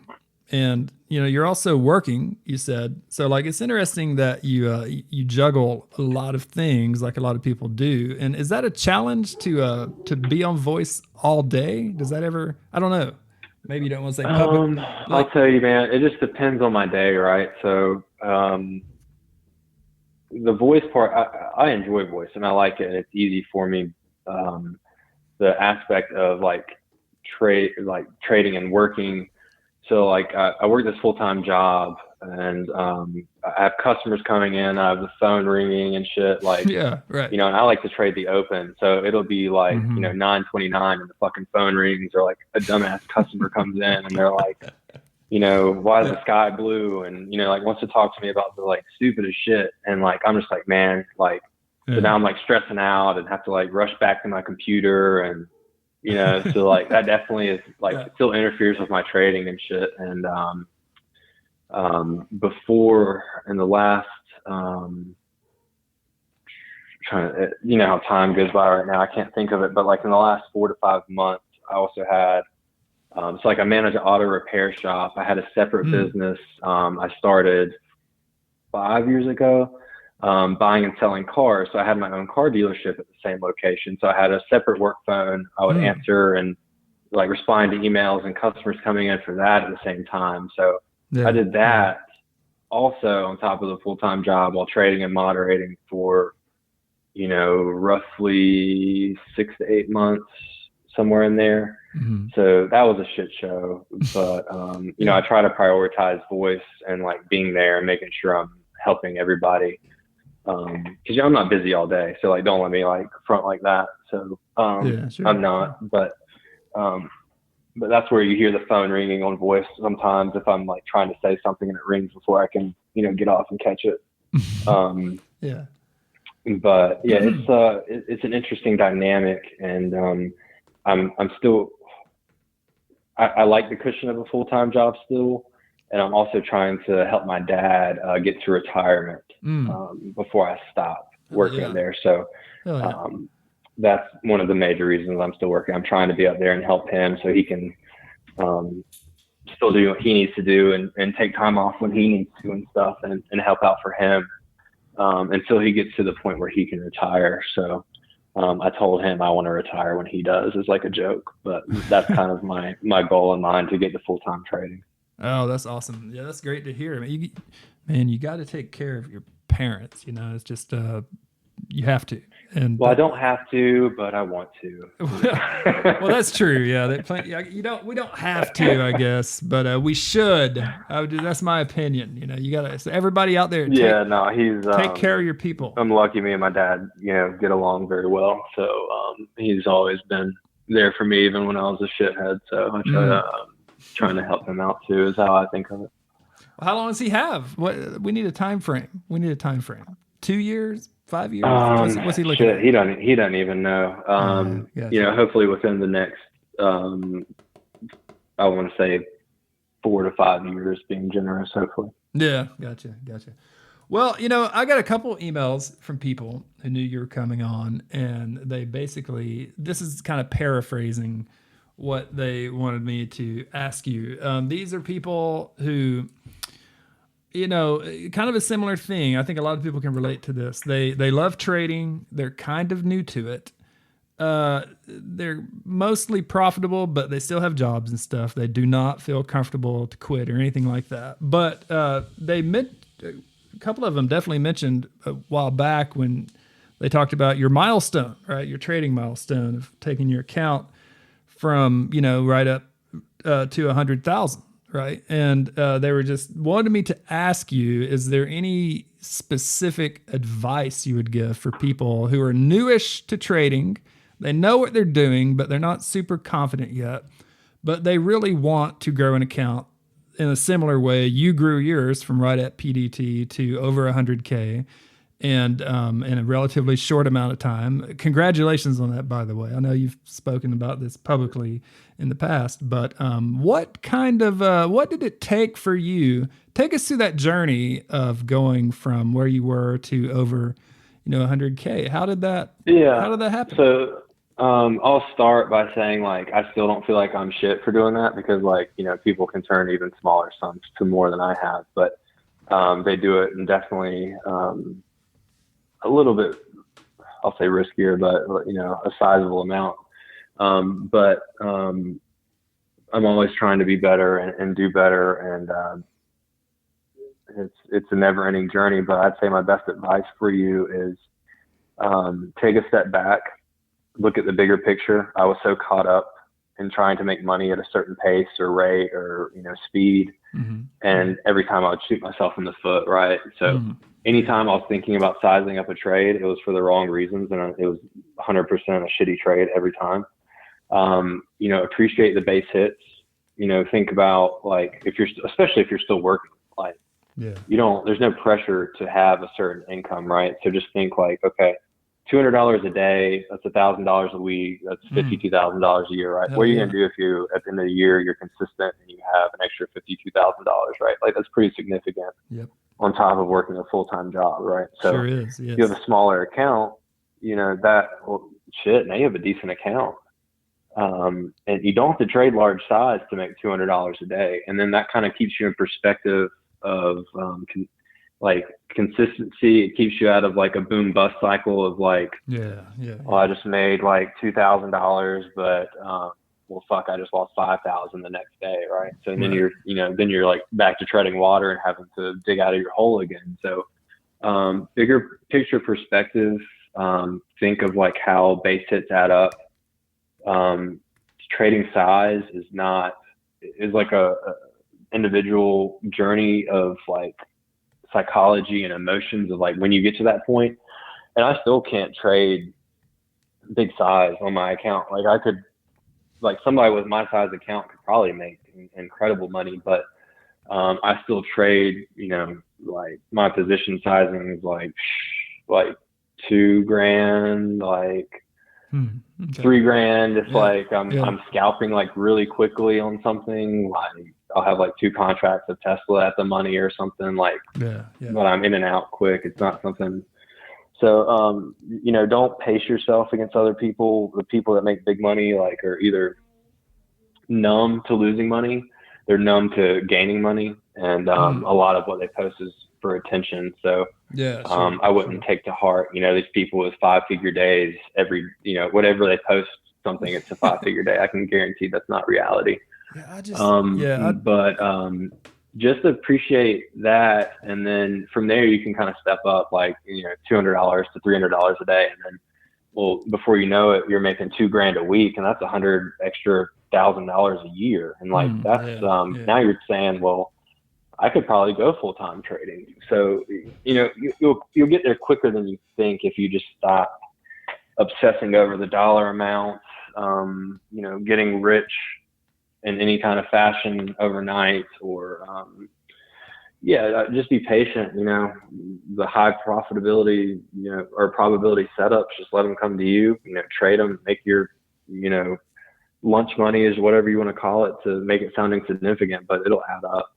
And, you know, you're also working, you said. So like it's interesting that you juggle a lot of things like a lot of people do. And is that a challenge to be on voice all day? Does that ever, I don't know. Maybe you don't want to say public. Like, I'll tell you, man, it just depends on my day, right? So the voice part, I enjoy voice and I like it, and it's easy for me. The aspect of like trading and working. So like I work this full-time job, and I have customers coming in, I have the phone ringing and shit, like, yeah, right. You know, and I like to trade the open. So it'll be like, you know, 9:29 and the fucking phone rings, or like a dumbass customer comes in and they're like, you know, why is the sky blue? And, you know, like wants to talk to me about the like stupidest shit. And like, I'm just like, man, like, so now I'm like stressing out and have to like rush back to my computer, and, you know, so like that definitely is like, it still interferes with my trading and shit. And before, in the last, you know how time goes by right now, I can't think of it, but like in the last 4 to 5 months, I also had, so like I manage an auto repair shop. I had a separate business. I started 5 years ago, buying and selling cars. So I had my own car dealership at the same location. So I had a separate work phone. I would answer and like respond to emails and customers coming in for that at the same time. So I did that also on top of the full-time job while trading and moderating for, you know, roughly 6 to 8 months, somewhere in there. So that was a shit show. But, you know, I try to prioritize voice and like being there and making sure I'm helping everybody. Cause you know, I'm not busy all day. So like, don't let me like front like that. So, I'm not, but that's where you hear the phone ringing on voice sometimes if I'm like trying to say something and it rings before I can, you know, get off and catch it. But yeah, it's an interesting dynamic, and I'm still, I like the cushion of a full-time job still, and I'm also trying to help my dad get to retirement before I stop working there. So that's one of the major reasons I'm still working. I'm trying to be up there and help him so he can still do what he needs to do, and take time off when he needs to and stuff, and help out for him until he gets to the point where he can retire. So I told him I want to retire when he does, as like a joke, but that's kind of my goal in mind, to get to full-time trading. Oh, that's awesome. Yeah, that's great to hear. I mean, you got to take care of your parents, you know, it's just, you have to. And well, I don't have to, but I want to. Well, that's true. Yeah, we don't have to, I guess, but we should. That's my opinion. You know, you gotta. So everybody out there, take care of your people. I'm lucky. Me and my dad, you know, get along very well. So he's always been there for me, even when I was a shithead. So I try trying to help him out too, is how I think of it. Well, how long does he have? We need a time frame. 2 years. 5 years? What's he looking Shit, at? he doesn't even know. Gotcha. Hopefully within the next, I want to say 4 to 5 years, being generous, hopefully. Yeah, gotcha. Well, I got a couple emails from people who knew you were coming on, and they basically, this is kind of paraphrasing what they wanted me to ask you. These are people who, kind of a similar thing. I think a lot of people can relate to this. They love trading. They're kind of new to it. They're mostly profitable, but they still have jobs and stuff. They do not feel comfortable to quit or anything like that. But they meant a couple of them definitely mentioned a while back when they talked about your milestone, right? Your trading milestone of taking your account from, right up to 100,000, right? And they were just wanted me to ask you, is there any specific advice you would give for people who are newish to trading? They know what they're doing, but they're not super confident yet, but they really want to grow an account in a similar way you grew yours from right at PDT to over 100K and in a relatively short amount of time. Congratulations on that, by the way. I know you've spoken about this publicly in the past, but what did it take for you? Take us through that journey of going from where you were to over 100K. How did that happen? So I'll start by saying, like, I still don't feel like I'm shit for doing that because, like, people can turn even smaller sums to more than I have, but they do it, and definitely a little bit, I'll say riskier, but a sizable amount. But I'm always trying to be better and do better, and it's a never-ending journey. But I'd say my best advice for you is take a step back. Look at the bigger picture. I was so caught up in trying to make money at a certain pace or rate or, speed. Mm-hmm. And every time I would shoot myself in the foot. Right. So anytime I was thinking about sizing up a trade, it was for the wrong reasons. And it was 100% a shitty trade every time. Appreciate the base hits, think about, like, especially if you're still working, like, there's no pressure to have a certain income. Right. So just think, like, okay, $200 a day, that's $1,000 a week, that's $52,000 a year, right? What are you going to do if at the end of the year, you're consistent and you have an extra $52,000, right? Like, that's pretty significant on top of working a full-time job, right? So sure is, yes. If you have a smaller account, now you have a decent account. And you don't have to trade large size to make $200 a day. And then that kind of keeps you in perspective of, consistency. It keeps you out of, like, a boom bust cycle of, like, I just made like $2,000, but well, fuck, I just lost 5,000 the next day, right? So then you're like back to treading water and having to dig out of your hole again. So bigger picture perspective, think of, like, how base hits add up. Trading size is like a individual journey of, like, psychology and emotions of, like, when you get to that point. And I still can't trade big size on my account. Like, I could, like, somebody with my size account could probably make incredible money, but I still trade, like, my position sizing is like $2,000, like $3,000. It's like I'm scalping, like, really quickly on something. Like, I'll have, like, 2 contracts of Tesla at the money or something, like, but I'm in and out quick. It's not something. So, don't pace yourself against other people. The people that make big money, like, are either numb to losing money, they're numb to gaining money. And a lot of what they post is for attention. So I wouldn't take to heart, these people with 5-figure days whatever they post something, it's a 5-figure day. I can guarantee that's not reality. Just appreciate that. And then from there, you can kind of step up, like, $200 to $300 a day. And then, well, before you know it, you're making $2,000 a week, and that's $100,000 extra a year. And, like, now you're saying, well, I could probably go full-time trading. So, you'll get there quicker than you think if you just stop obsessing over the dollar amount, getting rich in any kind of fashion overnight, or, just be patient. The high profitability, or probability setups, just let them come to you. Trade them, make your, lunch money is whatever you want to call it to make it sound insignificant, but it'll add up.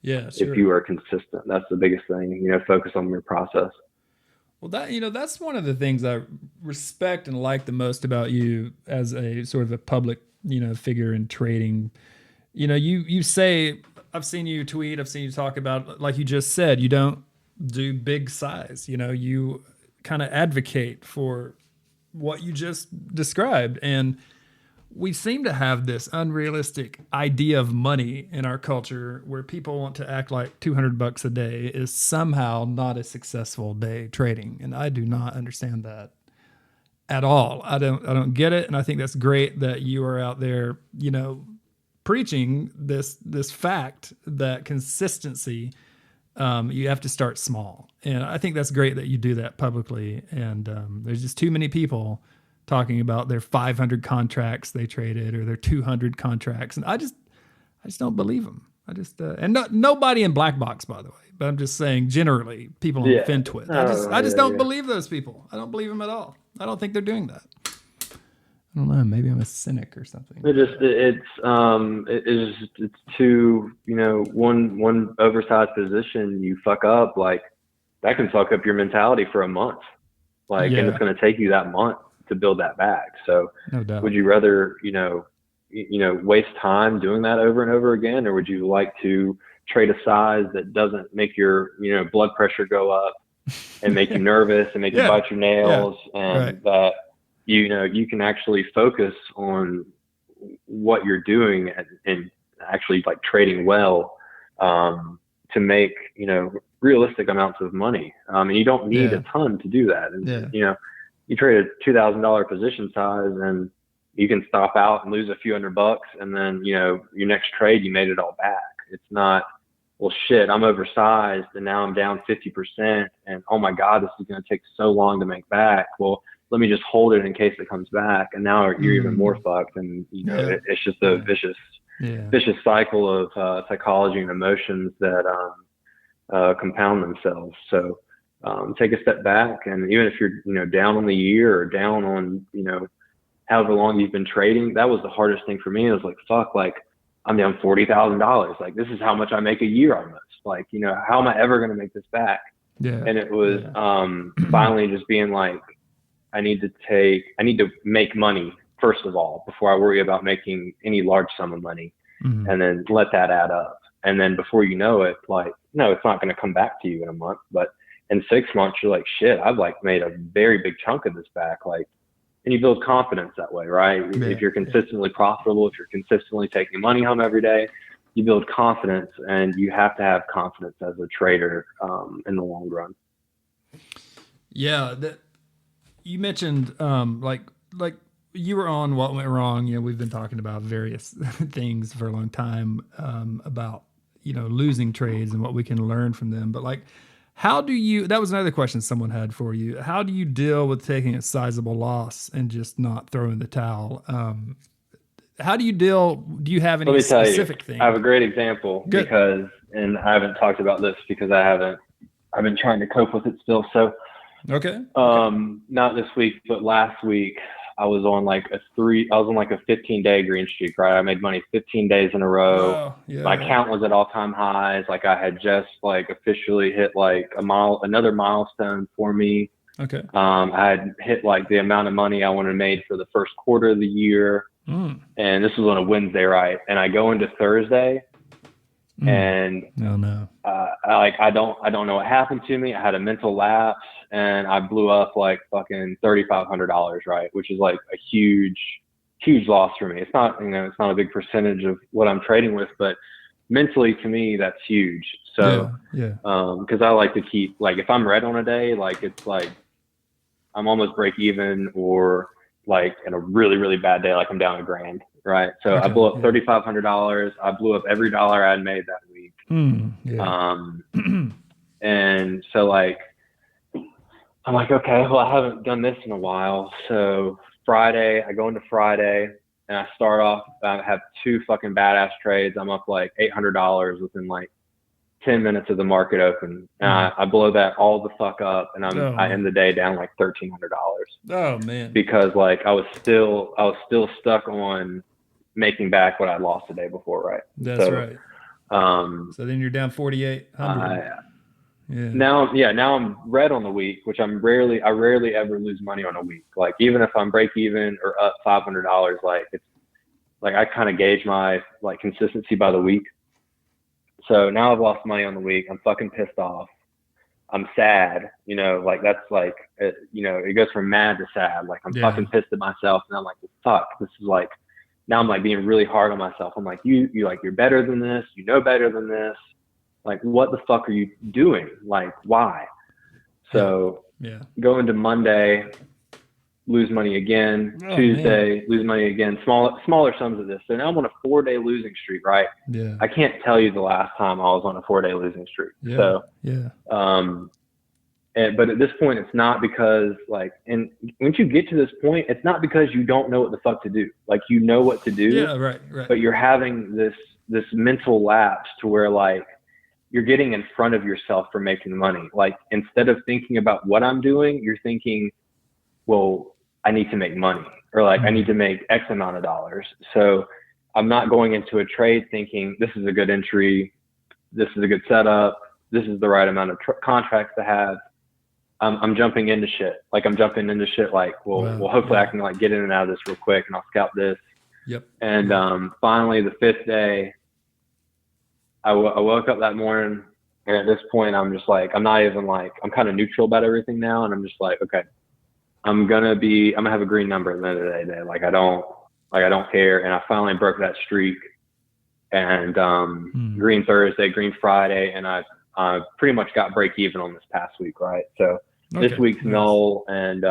Sure. If you are consistent, that's the biggest thing. Focus on your process. Well, that's one of the things I respect and like the most about you as a sort of a public, figure in trading. You say, I've seen you tweet, I've seen you talk about, like you just said, you don't do big size. You kind of advocate for what you just described. And we seem to have this unrealistic idea of money in our culture where people want to act like $200 a day is somehow not a successful day trading. And I do not understand that at all. I don't get it. And I think that's great that you are out there, preaching this fact that consistency, you have to start small. And I think that's great that you do that publicly. And there's just too many people talking about their 500 contracts they traded or their 200 contracts. And I just don't believe them. Nobody in Black Box, by the way, but I'm just saying generally people on FinTwit. I just don't believe those people. I don't believe them at all. I don't think they're doing that. I don't know. Maybe I'm a cynic or something. It's too, one oversized position you fuck up, like that can fuck up your mentality for a month. And it's going to take you that month to build that back. So no doubt. Would you rather, waste time doing that over and over again? Or would you like to trade a size that doesn't make your, blood pressure go up and make you nervous and make you bite your nails and that, you can actually focus on what you're doing and actually like trading well, to make, realistic amounts of money. And you don't need a ton to do that. And, you trade a $2,000 position size and you can stop out and lose a few $100, and then, your next trade, you made it all back. It's not, well, shit, I'm oversized and now I'm down 50% and oh my God, this is going to take so long to make back. Well, let me just hold it in case it comes back. And now you're even more fucked. And, it's just a vicious cycle of psychology and emotions that compound themselves. So take a step back. And even if you're, down on the year or down on, however long you've been trading, that was the hardest thing for me. It was like, fuck, like I'm down $40,000. Like this is how much I make a year almost. Like, how am I ever going to make this back? Yeah. And it was finally just being like, I need to make money first of all, before I worry about making any large sum of money, and then let that add up. And then before you know it, like, no, it's not going to come back to you in a month, but in 6 months, you're like, shit, I've like made a very big chunk of this back. Like, and you build confidence that way, right? Yeah. If you're consistently profitable, if you're consistently taking money home every day, you build confidence, and you have to have confidence as a trader in the long run. Yeah. You mentioned like you were on What Went Wrong. We've been talking about various things for a long time about, losing trades and what we can learn from them. But like, that was another question someone had for you. How do you deal with taking a sizable loss and just not throwing the towel? How do you do you have any specific thing? I have a great example. Good. Because, and I haven't talked about this because I've been trying to cope with it still. So, okay. Not this week, but last week I was on like a 15-day green streak, right? I made money 15 days in a row. Oh, yeah. My account was at all-time highs. Like I had just like officially hit like another milestone for me. Okay. I had hit like the amount of money I wanted to make for the first quarter of the year. And this was on a Wednesday, right? And I go into Thursday and I don't know what happened to me. I had a mental lapse and I blew up like fucking $3,500, right? Which is like a huge loss for me. It's not, it's not a big percentage of what I'm trading with, but mentally to me, that's huge. So, cause I like to keep, like, if I'm red on a day, like it's like, I'm almost break even, or like in a really, really bad day, like I'm down $1,000, right? So I blew up $3,500. I blew up every dollar I'd made that week. And so like, I'm like, okay, well, I haven't done this in a while. So I go into Friday and I start off, I have 2 fucking badass trades. I'm up like $800 within like 10 minutes of the market open, and I blow that all the fuck up, and I end the day down like $1,300. Oh man. Because like I was still stuck on making back what I lost the day before, right? That's right. So then you're down 4,800. Now I'm red on the week, which I rarely ever lose money on a week. Like even if I'm break even or up $500, like it's like I kind of gauge my like consistency by the week. So now I've lost money on the week. I'm fucking pissed off. I'm sad, like that's like, it goes from mad to sad. Like I'm fucking pissed at myself, and I'm like, well, fuck, this is like, now I'm like being really hard on myself. I'm like, you're better than this. You know better than this. Like, what the fuck are you doing? Like, why? So go into Monday, lose money again. Tuesday, lose money again. Smaller sums of this. So now I'm on a 4-day losing streak, right? Yeah. I can't tell you the last time I was on a 4-day losing streak. But at this point, it's not because like, and once you get to this point, it's not because you don't know what the fuck to do. Like, you know what to do. Yeah, right. But you're having this mental lapse to where like you're getting in front of yourself for making money. Like, instead of thinking about what I'm doing, you're thinking, well, I need to make money, or like I need to make X amount of dollars. So I'm not going into a trade thinking this is a good entry, this is a good setup, this is the right amount of contracts to have. I'm jumping into shit. Like I'm jumping into shit like, well, hopefully I can like get in and out of this real quick, and I'll scout this. Yep. And finally, the 5th day, I woke up that morning, and at this point, I'm just like, I'm not even like, I'm kind of neutral about everything now, and I'm just like, okay, I'm gonna have a green number at the end of the day. Like I don't care. And I finally broke that streak, and green Thursday, green Friday, and I pretty much got break even on this past week, right? So this week's null, and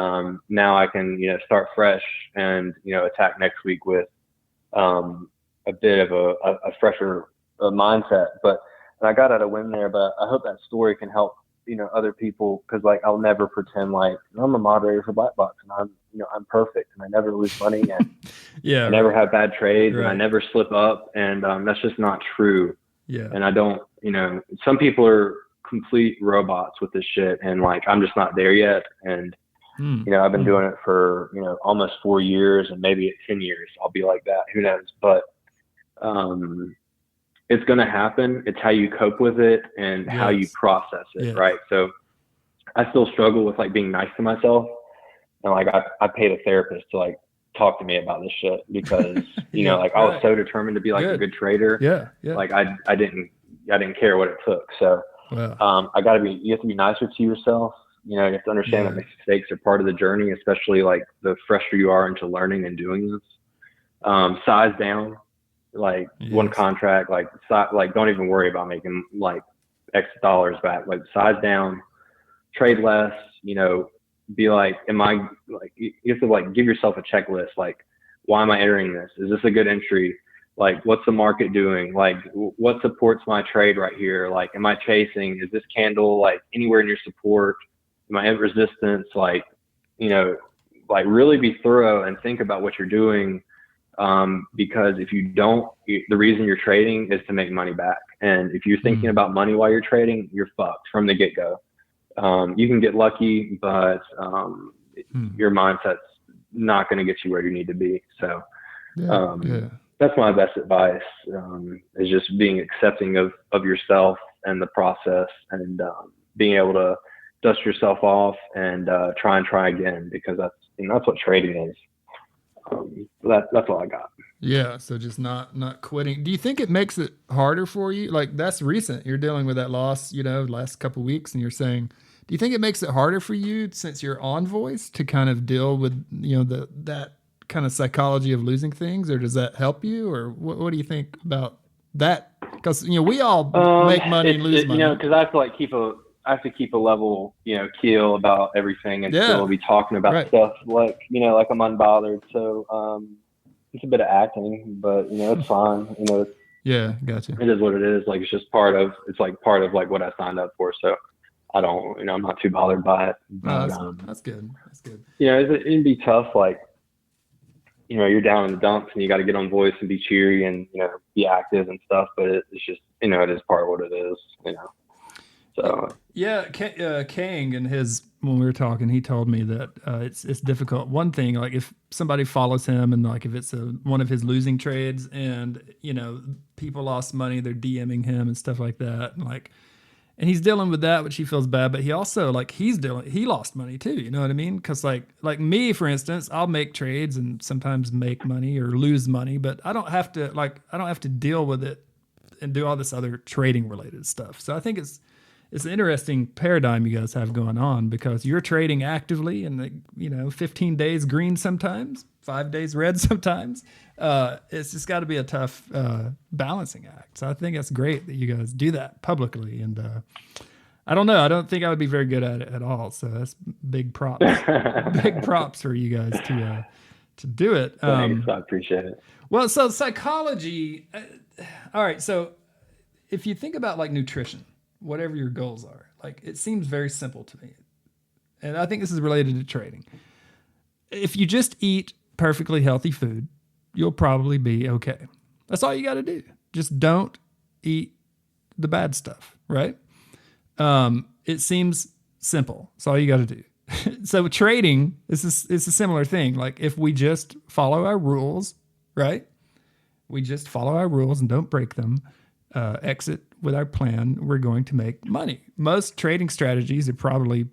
now I can start fresh and attack next week with a bit of a fresher mindset. But and I got out a win there, but I hope that story can help other people, because like I'll never pretend like I'm a moderator for BlackBox and I'm perfect and I never lose money and I never have bad trades and I never slip up, and that's just not true. And I don't, some people are complete robots with this shit, and like I'm just not there yet. And I've been doing it for almost 4 years, and maybe at 10 years I'll be like that, who knows. But it's going to happen. It's how you cope with it and how you process it, right? So I still struggle with like being nice to myself, and like I paid a therapist to like talk to me about this shit, because like I was so determined to be like a good trader. Like I didn't care what it took. So you have to be nicer to yourself. You have to understand that mistakes are part of the journey, especially like the fresher you are into learning and doing this. Size down. Like one contract, like don't even worry about making like X dollars back. Like size down, trade less. Be like, am I like, you have to like give yourself a checklist. Like, why am I entering this? Is this a good entry? Like, what's the market doing? Like, what supports my trade right here? Like, am I chasing? Is this candle like anywhere near support? Am I at resistance? Like, like really be thorough and think about what you're doing. Because if you don't, the reason you're trading is to make money back. And if you're thinking about money while you're trading, you're fucked from the get-go. You can get lucky, but your mindset's not going to get you where you need to be. So that's my best advice, is just being accepting of yourself and the process, and being able to dust yourself off and try again, because that's what trading is. That's all I got. Yeah. So just not quitting. Do you think it makes it harder for you? Like, that's recent. You're dealing with that loss, last couple of weeks, and you're saying, do you think it makes it harder for you, since you're on voice, to kind of deal with, that kind of psychology of losing things, or does that help you, or what do you think about that? Because, we all make money and lose money. Because I have to keep a level, keel about everything, and still be talking about stuff like I'm unbothered. So it's a bit of acting, but it's fine. Gotcha. It is what it is. Like, it's just part of like what I signed up for. So I don't, I'm not too bothered by it. But, that's good. That's good. It'd be tough. Like, you're down in the dumps and you got to get on voice and be cheery and be active and stuff. But it's just it is part of what it is, so. Yeah, Kang and when we were talking, he told me that it's difficult. One thing, like if somebody follows him and like if it's one of his losing trades and people lost money, they're DMing him and stuff like that, and he's dealing with that, which he feels bad. But he also he lost money too. You know what I mean? Because like me, for instance, I'll make trades and sometimes make money or lose money, but I don't have to deal with it and do all this other trading related stuff. So I think it's an interesting paradigm you guys have going on because you're trading actively and 15 days green sometimes, 5 days red sometimes. It's just got to be a tough balancing act. So I think it's great that you guys do that publicly. And I don't know. I don't think I would be very good at it at all. So that's big props. Big props for you guys to do it. Thanks, I appreciate it. Well, so psychology. All right. So if you think about like nutrition, whatever your goals are, like it seems very simple to me. And I think this is related to trading. If you just eat perfectly healthy food, you'll probably be okay. That's all you got to do. Just don't eat the bad stuff, right? It seems simple. That's all you got to do. So trading it's a similar thing. Like if we just follow our rules, right? We just follow our rules and don't break them, exit with our plan, we're going to make money. Most trading strategies are probably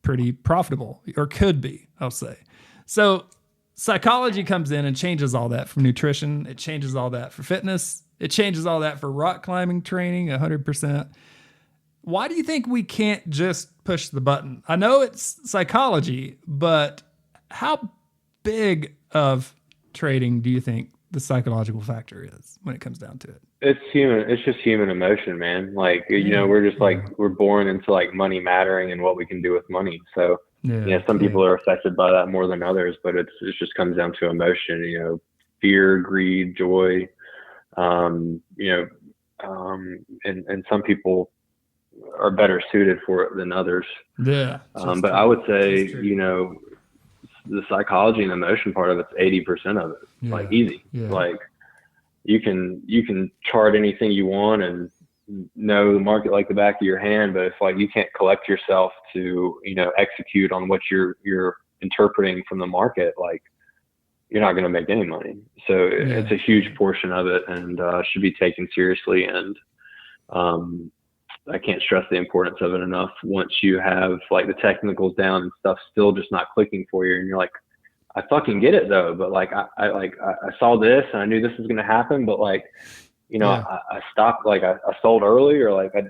pretty profitable, or could be, I'll say. So psychology comes in and changes all that from nutrition. It changes all that for fitness. It changes all that for rock climbing training, 100%. Why do you think we can't just push the button? I know it's psychology, but how big of trading do you think the psychological factor is when it comes down to it? It's human. It's just human emotion, man. Like, we're just we're born into like money mattering and what we can do with money. So, some people are affected by that more than others, but it just comes down to emotion, fear, greed, joy, and some people are better suited for it than others. Yeah. But I would say, the psychology and emotion part of it's 80% of it. Like easy. Yeah. Like you can chart anything you want and know the market like the back of your hand, but if like you can't collect yourself to, execute on what you're interpreting from the market, like you're not going to make any money. So it's a huge portion of it and should be taken seriously. And I can't stress the importance of it enough. Once you have like the technicals down and stuff still just not clicking for you, and you're like, I fucking get it though, but like I saw this and I knew this was gonna happen, but like, I stopped, like I sold early, or like I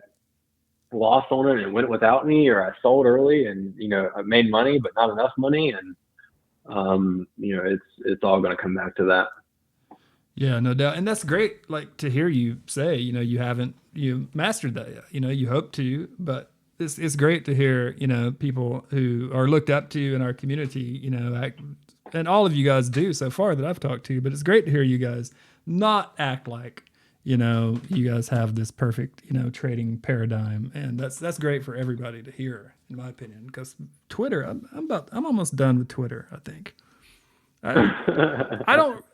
lost on it and it went without me, or I sold early and I made money but not enough money, and it's all gonna come back to that. Yeah, no doubt. And that's great, like to hear you say, you mastered that yet. You hope to, but it's great to hear, people who are looked up to in our community, and all of you guys do so far that I've talked to, but it's great to hear you guys not act like, you guys have this perfect, trading paradigm. And that's great for everybody to hear, in my opinion, because Twitter, I'm almost done with Twitter, I think. I don't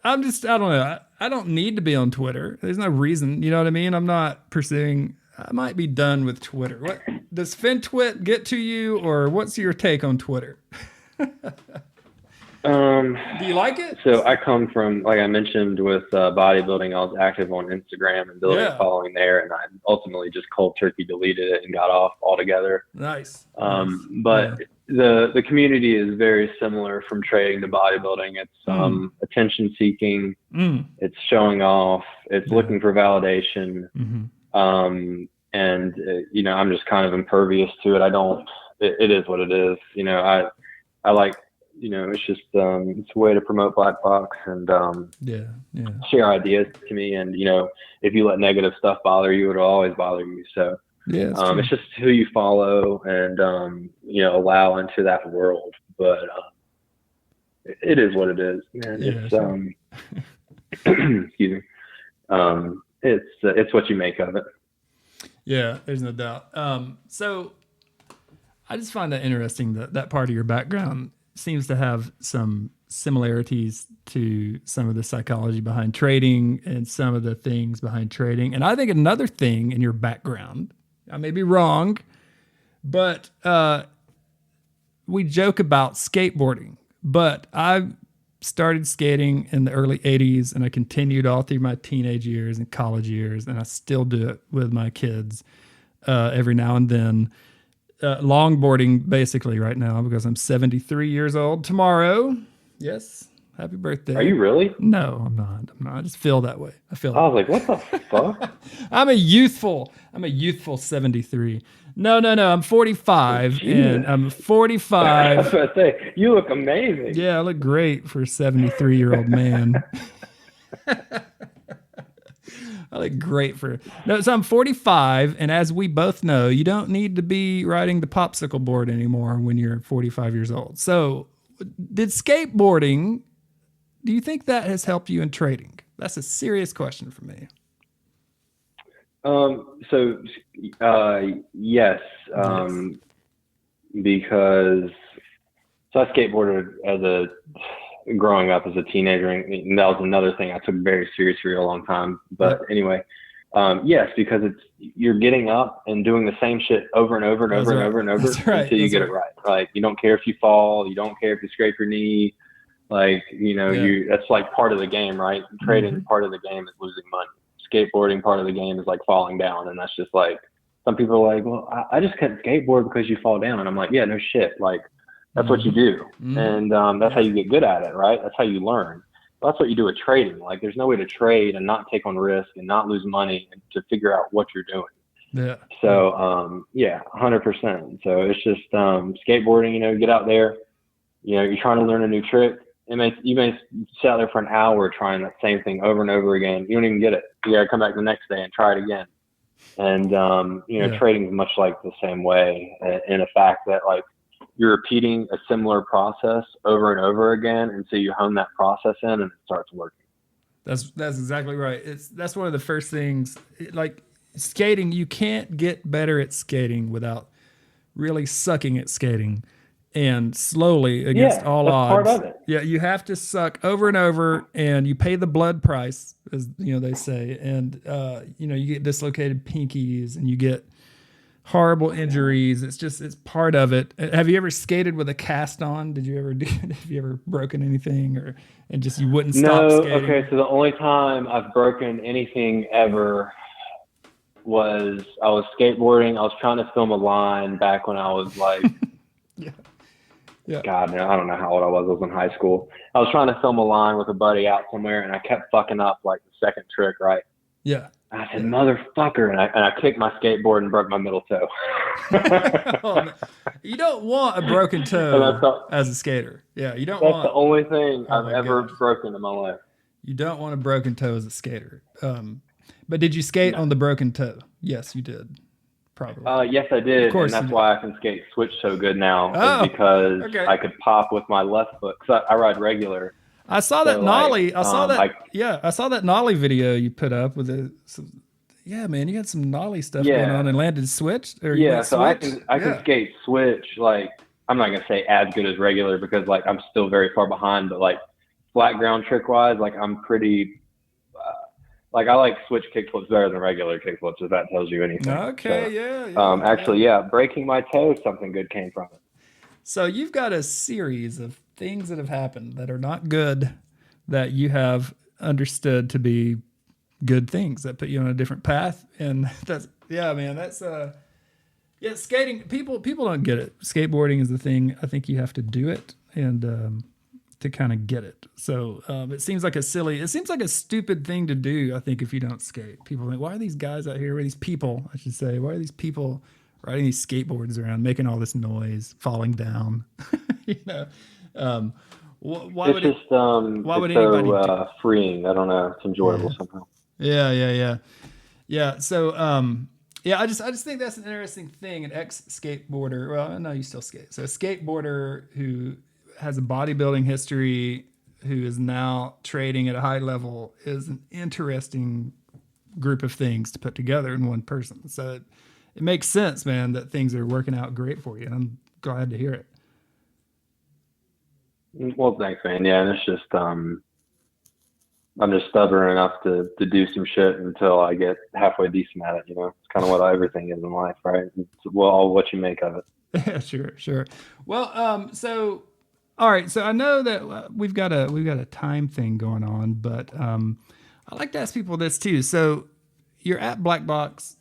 know. I don't need to be on Twitter. There's no reason, you know what I mean? I'm not pursuing, I might be done with Twitter. What does FinTwit get to you, or what's your take on Twitter? Do you like it? So I come from, like I mentioned with bodybuilding, I was active on Instagram and building a following there, and I ultimately just cold turkey deleted it and got off altogether. Nice. But the community is very similar from trading to bodybuilding. It's attention seeking, it's showing off, it's looking for validation. And I'm just kind of impervious to it. It is what it is. I like, it's just it's a way to promote Black Box and share ideas to me. And if you let negative stuff bother you, it'll always bother you. So it's just who you follow and allow into that world. But it is what it is, man. It's excuse me. It's what you make of it. Yeah, there's no doubt. So I just find that interesting, that part of your background. seems to have some similarities to some of the psychology behind trading and some of the things behind trading. And I think another thing in your background, I may be wrong, but we joke about skateboarding, but I started skating in the early 80s and I continued all through my teenage years and college years, and I still do it with my kids every now and then. Longboarding basically right now because I'm 73 years old tomorrow. Yes. Happy birthday. Are you really? No, I'm not. I just feel that way. I was like, what the fuck? I'm a youthful 73. No. I'm 45 and I'm 45. I was about to say, you look amazing. Yeah, I look great for a 73-year-old man. I look great for no. So I'm 45, and as we both know, you don't need to be riding the popsicle board anymore when you're 45 years old. So, did skateboarding? Do you think that has helped you in trading? That's a serious question for me. Yes. Because I skateboarded growing up as a teenager, and that was another thing I took very serious for a long time. But anyway, yes, because you're getting up and doing the same shit over and over and over and over and over until you get it right. Like, you don't care if you fall, you don't care if you scrape your knee. Like, that's like part of the game, right? Trading part of the game is losing money. Skateboarding part of the game is like falling down, and that's just like, some people are like, well, I just can't skateboard because you fall down, and I'm like, yeah, no shit, like. That's what you do. And that's how you get good at it, right? That's how you learn. That's what you do with trading. Like, there's no way to trade and not take on risk and not lose money and to figure out what you're doing. Yeah. So, 100%. So it's just skateboarding, get out there. You're trying to learn a new trick. You may sit out there for an hour trying that same thing over and over again. You don't even get it. You got to come back the next day and try it again. And, trading is much like the same way in a fact that, like, you're repeating a similar process over and over again until you hone that process in and it starts working. That's exactly right. That's one of the first things. Like skating, you can't get better at skating without really sucking at skating and slowly against all odds. Part of it. Yeah, you have to suck over and over, and you pay the blood price, as they say, and you get dislocated pinkies and you get horrible injuries. It's part of it. Have you ever skated with a cast on? Have you ever broken anything and you wouldn't stop skating? Okay, so the only time I've broken anything ever was I was skateboarding. I was trying to film a line back when I was like, God, I don't know how old I was. I was in high school. I was trying to film a line with a buddy out somewhere, and I kept fucking up like the second trick, right? Yeah. I said, motherfucker, and I kicked my skateboard and broke my middle toe. You don't want a broken toe as a skater. Yeah, you don't want. That's the only thing I've ever broken in my life. You don't want a broken toe as a skater. But did you skate on the broken toe? Yes, you did. Probably. Yes, I did, and that's why I can skate switch so good now, because I could pop with my left foot. Because I ride regular. I saw that nollie. I saw that nollie video you put up with it. Man, you had some nollie stuff going on and landed switch. So I can skate switch. Like, I'm not gonna say as good as regular because like I'm still very far behind. But like flat ground trick wise, like I'm pretty. Like I like switch kickflips better than regular kickflips. If that tells you anything. Okay. So, breaking my toe, something good came from it. So you've got a series of things that have happened that are not good that you have understood to be good things that put you on a different path. And skating, people don't get it. Skateboarding is the thing. I think you have to do it and to kind of get it. So it seems like a stupid thing to do. I think if you don't skate, people think, why are these guys out here, why are these people riding these skateboards around, making all this noise, falling down? Why would anybody freeing? I don't know. It's enjoyable somehow. Yeah. So, I just think that's an interesting thing. An ex-skateboarder. Well, no, you still skate. So a skateboarder who has a bodybuilding history, who is now trading at a high level, is an interesting group of things to put together in one person. So it makes sense, man, that things are working out great for you. And I'm glad to hear it. Well, thanks, man. Yeah, and it's just I'm just stubborn enough to do some shit until I get halfway decent at it. You know, it's kind of what everything is in life, right? It's, well, what you make of it. Yeah, sure, sure. Well, so all right, so I know that we've got a time thing going on, but I like to ask people this too. So you're at Black Box,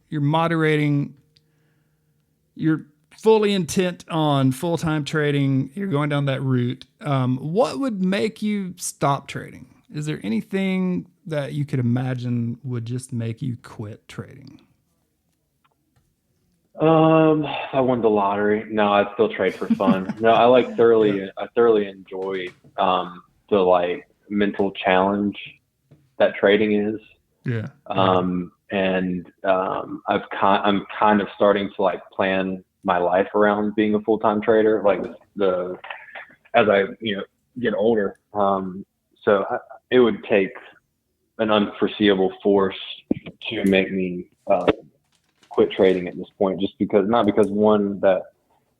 you're moderating, you're fully intent on full time trading, you're going down that route. What would make you stop trading? Is there anything that you could imagine would just make you quit trading? I won the lottery. No, I still trade for fun. No, Yeah, I thoroughly enjoy the like mental challenge that trading is. yeah, yeah, I'm kind of starting to like plan my life around being a full time trader. Like the as I get older, so it would take an unforeseeable force to make me quit trading at this point. Just because, not because one that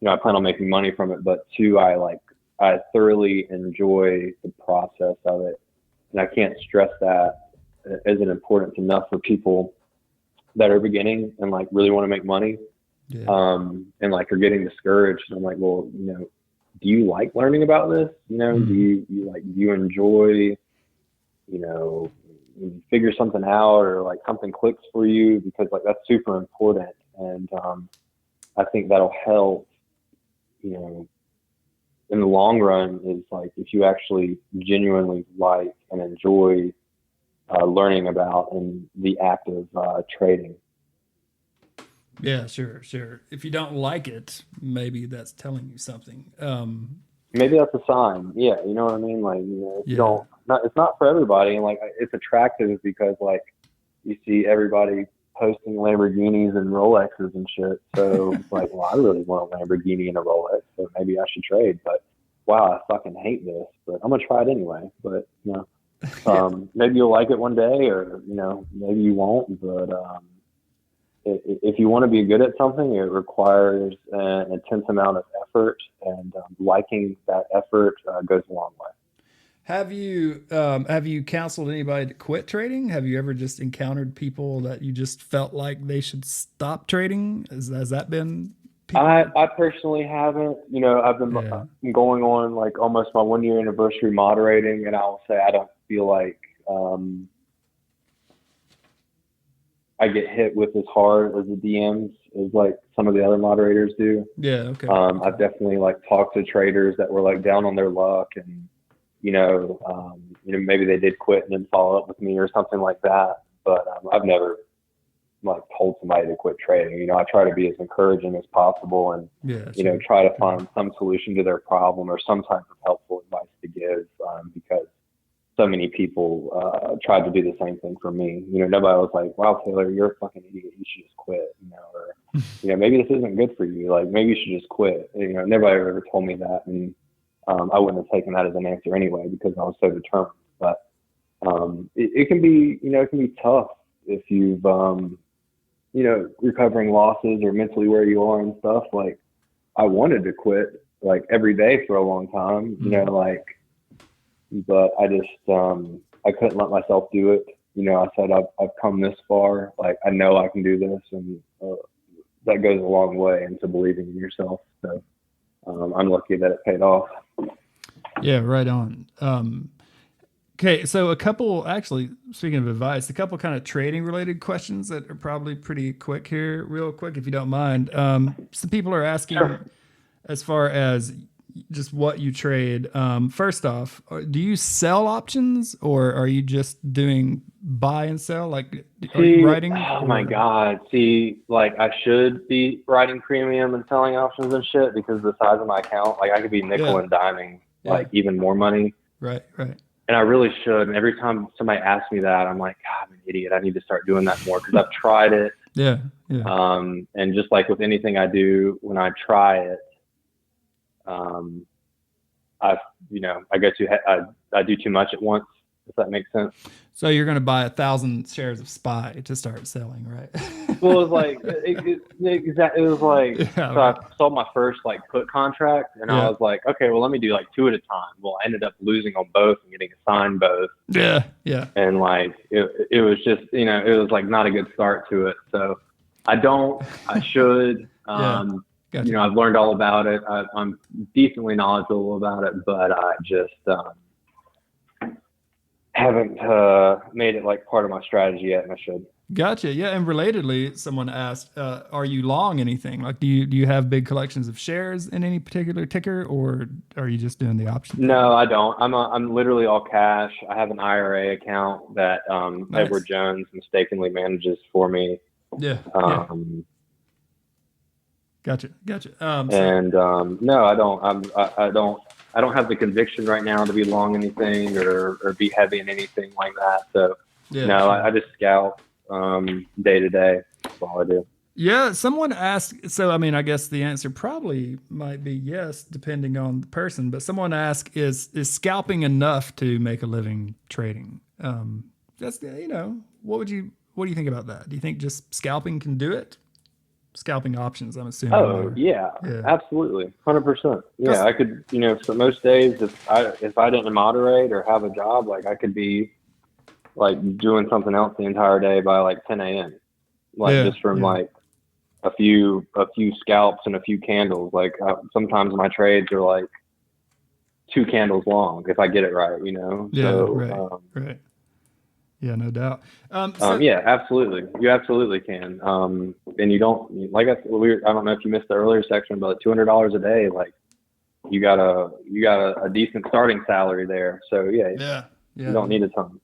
I plan on making money from it, but two, I thoroughly enjoy the process of it, and I can't stress that isn't important enough for people that are beginning and like really want to make money, yeah. and like are getting discouraged. And I'm like, well, do you like learning about this? Mm, Do you enjoy, when you figure something out or like something clicks for you? Because like that's super important. And I think that'll help, you know, in the long run, is like if you actually genuinely like and enjoy learning about and the act of trading. yeah, sure, sure. If you don't like it, maybe that's telling you something. Maybe that's a sign. Yeah, you know what I mean? Like, if you Yeah, don't, not, it's not for everybody. And like, it's attractive because like you see everybody posting Lamborghinis and Rolexes and shit. So it's like, well, I really want a Lamborghini and a Rolex, so maybe I should trade. But wow, I fucking hate this, but I'm gonna try it anyway. But yeah, maybe you'll like it one day, or maybe you won't. But if you want to be good at something, it requires an intense amount of effort, and liking that effort goes a long way. have you counseled anybody to quit trading? Have you ever just encountered people that you just felt like they should stop trading? Has that been people that? I personally haven't. I've been Yeah, going on like almost my 1 year anniversary moderating, and I'll say I don't feel like I get hit with as hard as the DMs as like some of the other moderators do. yeah, okay, okay. I've definitely like talked to traders that were like down on their luck, and maybe they did quit and then follow up with me or something like that. But I've never like told somebody to quit trading. I try to be as encouraging as possible, and Yeah, sure, try to sure. find some solution to their problem or some type of helpful advice to give, because so many people tried to do the same thing for me. Nobody was like, "Wow, Taylor, you're a fucking idiot. You should just quit." Or maybe this isn't good for you. Like maybe you should just quit. Nobody ever told me that, and I wouldn't have taken that as an answer anyway because I was so determined. But it can be, it can be tough if you've, recovering losses or mentally where you are and stuff. Like I wanted to quit like every day for a long time, Mm. but I just, I couldn't let myself do it. I said, I've come this far. Like I know I can do this. And that goes a long way into believing in yourself. So I'm lucky that it paid off. Yeah, right on. Okay, so a couple, actually, speaking of advice, a couple kind of trading related questions that are probably pretty quick here, real quick, if you don't mind. Some people are asking Sure. as far as just what you trade. First off, do you sell options or are you just doing buy and sell? Like, are you See, writing oh my or? God. See, like I should be writing premium and selling options and shit because of the size of my account. Like I could be nickel Yeah, and diming yeah, like even more money. right, right. And I really should. And every time somebody asks me that, I'm like, God, I'm an idiot. I need to start doing that more because I've tried it. Yeah, yeah, And just like with anything I do, when I try it, um, I guess I do too much at once. if that makes sense. So you're going to buy 1,000 shares of SPY to start selling, right? Well, it was like it was like Yeah, so right. I sold my first like put contract, and I Yeah. was like, okay, well let me do like 2 at a time. Well, I ended up losing on both and getting assigned both, Yeah. Yeah. and like it was just it was like not a good start to it. So I should Yeah. Gotcha. I've learned all about it. I'm decently knowledgeable about it, but I just haven't made it like part of my strategy yet, and I should. Gotcha. Yeah, and relatedly, someone asked, "Are you long anything? Like, do you have big collections of shares in any particular ticker, or are you just doing the option thing?" No, I don't. I'm literally all cash. I have an IRA account that Nice. Edward Jones mistakenly manages for me. Yeah. Yeah. Gotcha. No, I don't. I don't have the conviction right now to be long anything or be heavy in anything like that. So Yeah. no, I just scalp day to day. That's all I do. Yeah, someone asked, so I mean, I guess the answer probably might be yes, depending on the person, but someone asked, is scalping enough to make a living trading? That's, what do you think about that? Do you think just scalping can do it? Scalping options, I'm assuming. Oh yeah, absolutely. 100%. Yeah, I could, so most days if I didn't moderate or have a job, like I could be like doing something else the entire day by like 10 a.m. Like just from like a few scalps and a few candles. Like sometimes my trades are like 2 candles long if I get it right, Yeah, So, right. Yeah, no doubt. Yeah, absolutely. You absolutely can. And you don't, like I don't know if you missed the earlier section, but $200 a day, like you got a decent starting salary there. So yeah, you don't need a ton.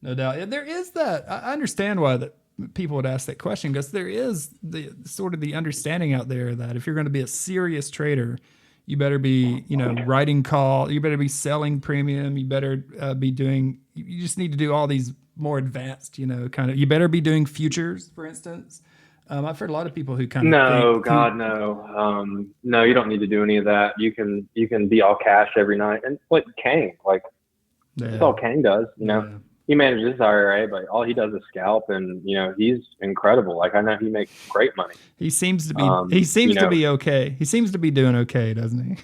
No doubt. Yeah, there is that. I understand why that people would ask that question, because there is the sort of the understanding out there that if you're going to be a serious trader, you better be, writing call, you better be selling premium, you better be doing, you just need to do all these more advanced, you better be doing futures, for instance. I've heard a lot of people who kind of No, God, no. No, you don't need to do any of that. You can be all cash every night. And what Kang, like that's all Kang does, He manages his IRA, but all he does is scalp, and he's incredible. Like I know he makes great money. He seems to be. To be okay. He seems to be doing okay, doesn't he?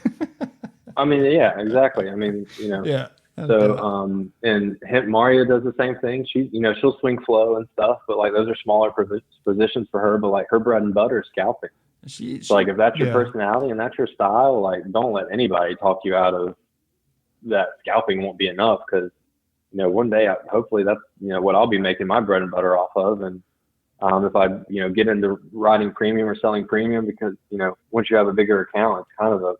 I mean, yeah, exactly. I mean, Yeah. So, and Maria does the same thing. She, she'll swing flow and stuff, but like those are smaller positions for her. But like her bread and butter is scalping. So like if that's your personality and that's your style, like don't let anybody talk you out of that. Scalping won't be enough because. One day, hopefully that's, what I'll be making my bread and butter off of. And if I, get into writing premium or selling premium, because, once you have a bigger account, it's kind of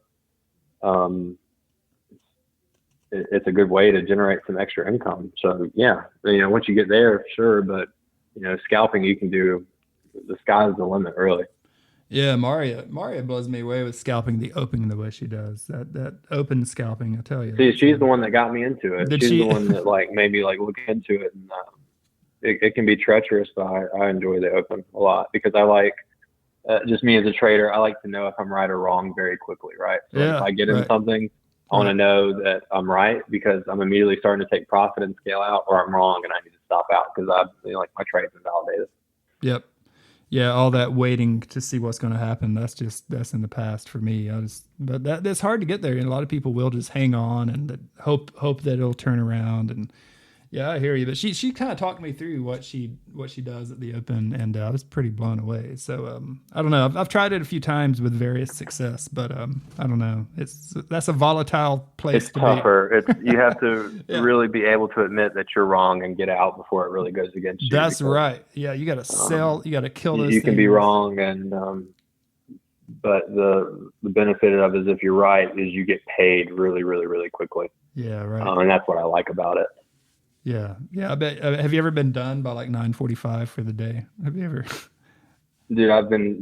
it's a good way to generate some extra income. So yeah, once you get there, sure. But, scalping, you can do, the sky's the limit, really. Yeah, Maria blows me away with scalping the open the way she does. That open scalping, I tell you. See, she's the one that got me into it. She's the one that like made me like look into it, and it can be treacherous, but I enjoy the open a lot because I like just me as a trader. I like to know if I'm right or wrong very quickly, right? So if I get in something, I want to know that I'm right because I'm immediately starting to take profit and scale out, or I'm wrong and I need to stop out because like my trade's invalidated. Yep. Yeah, all that waiting to see what's going to happen, that's in the past for me. But that's hard to get there. And a lot of people will just hang on and hope that it'll turn around. And yeah, I hear you. But she kind of talked me through what she does at the open, and I was pretty blown away. So I don't know. I've tried it a few times with various success, but I don't know. That's a volatile place. It's tougher. You have to really be able to admit that you're wrong and get out before it really goes against you. That's right. Yeah, you got to sell. You got to kill those. You can be wrong, and but the benefit of it is if you're right is you get paid really, really, really quickly. Yeah, right. And that's what I like about it. Yeah. I bet. Have you ever been done by like 9:45 for the day? Have you ever? Dude, I've been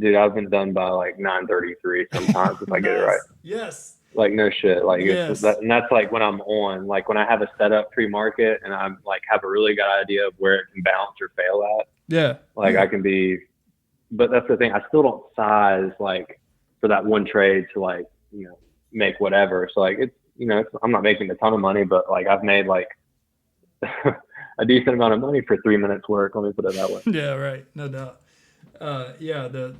done by like 9:33 sometimes if I get it right. Yes. Like no shit. Like and that's like when I'm on. Like when I have a setup pre-market and I'm like have a really good idea of where it can bounce or fail at. Yeah. Like I can be, but that's the thing. I still don't size like for that one trade to like make whatever. So like it's I'm not making a ton of money, but like I've made like a decent amount of money for 3 minutes work. Let me put it that way. Yeah, right. No doubt. Yeah,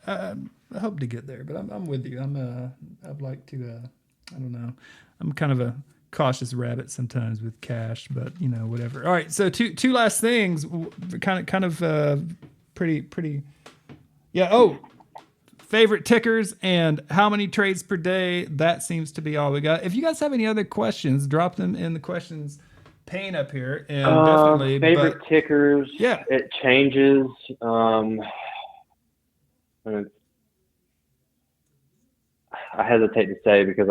I hope to get there, but I'm with you. I'd like to. I don't know. I'm kind of a cautious rabbit sometimes with cash, but whatever. All right, so two last things, kind of pretty. Yeah. Oh, favorite tickers and how many trades per day. That seems to be all we got. If you guys have any other questions, drop them in the questions pane up here, and definitely favorite tickers. Yeah, it changes. I hesitate to say because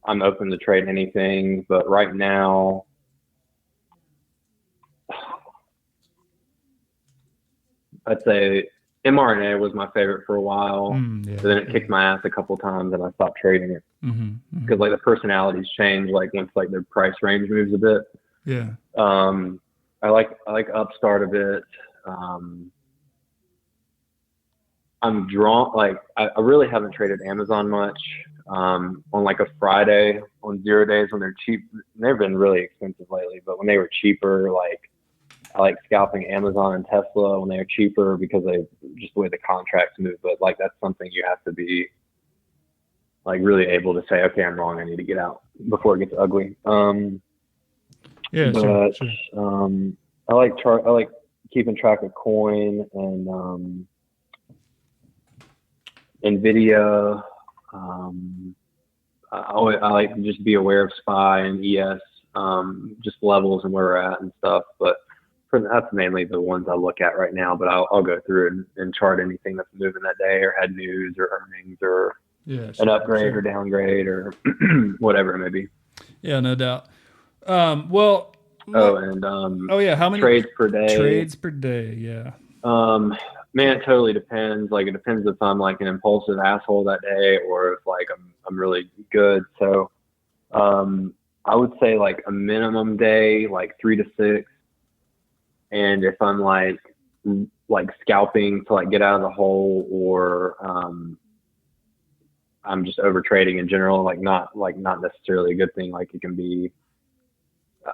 I'm open to trade anything, but right now, I'd say mRNA was my favorite for a while. Yeah, but then it kicked my ass a couple times, and I stopped trading it because like the personalities change. Like once like their price range moves a bit. Yeah. I like Upstart a bit. I'm drawn, like, I really haven't traded Amazon much. On like a Friday, on 0 days when they're cheap. They've been really expensive lately, but when they were cheaper, like, I like scalping Amazon and Tesla when they're cheaper because they just the way the contracts move. But like, that's something you have to be like really able to say, okay, I'm wrong. I need to get out before it gets ugly. Yeah, but, sure. I like keeping track of coin and, NVIDIA. I like to just be aware of SPY and ES, just levels and where we're at and stuff. But that's mainly the ones I look at right now. But I'll go through and chart anything that's moving that day or had news or earnings or an upgrade or downgrade or whatever it may be. Yeah, no doubt. How many trades per day? Trades per day, yeah. Man, it totally depends. Like, it depends if I'm like an impulsive asshole that day or if like I'm really good. So, I would say like a minimum day, like 3 to 6. And if I'm like scalping to like get out of the hole or, I'm just over trading in general, like not necessarily a good thing. Like it can be,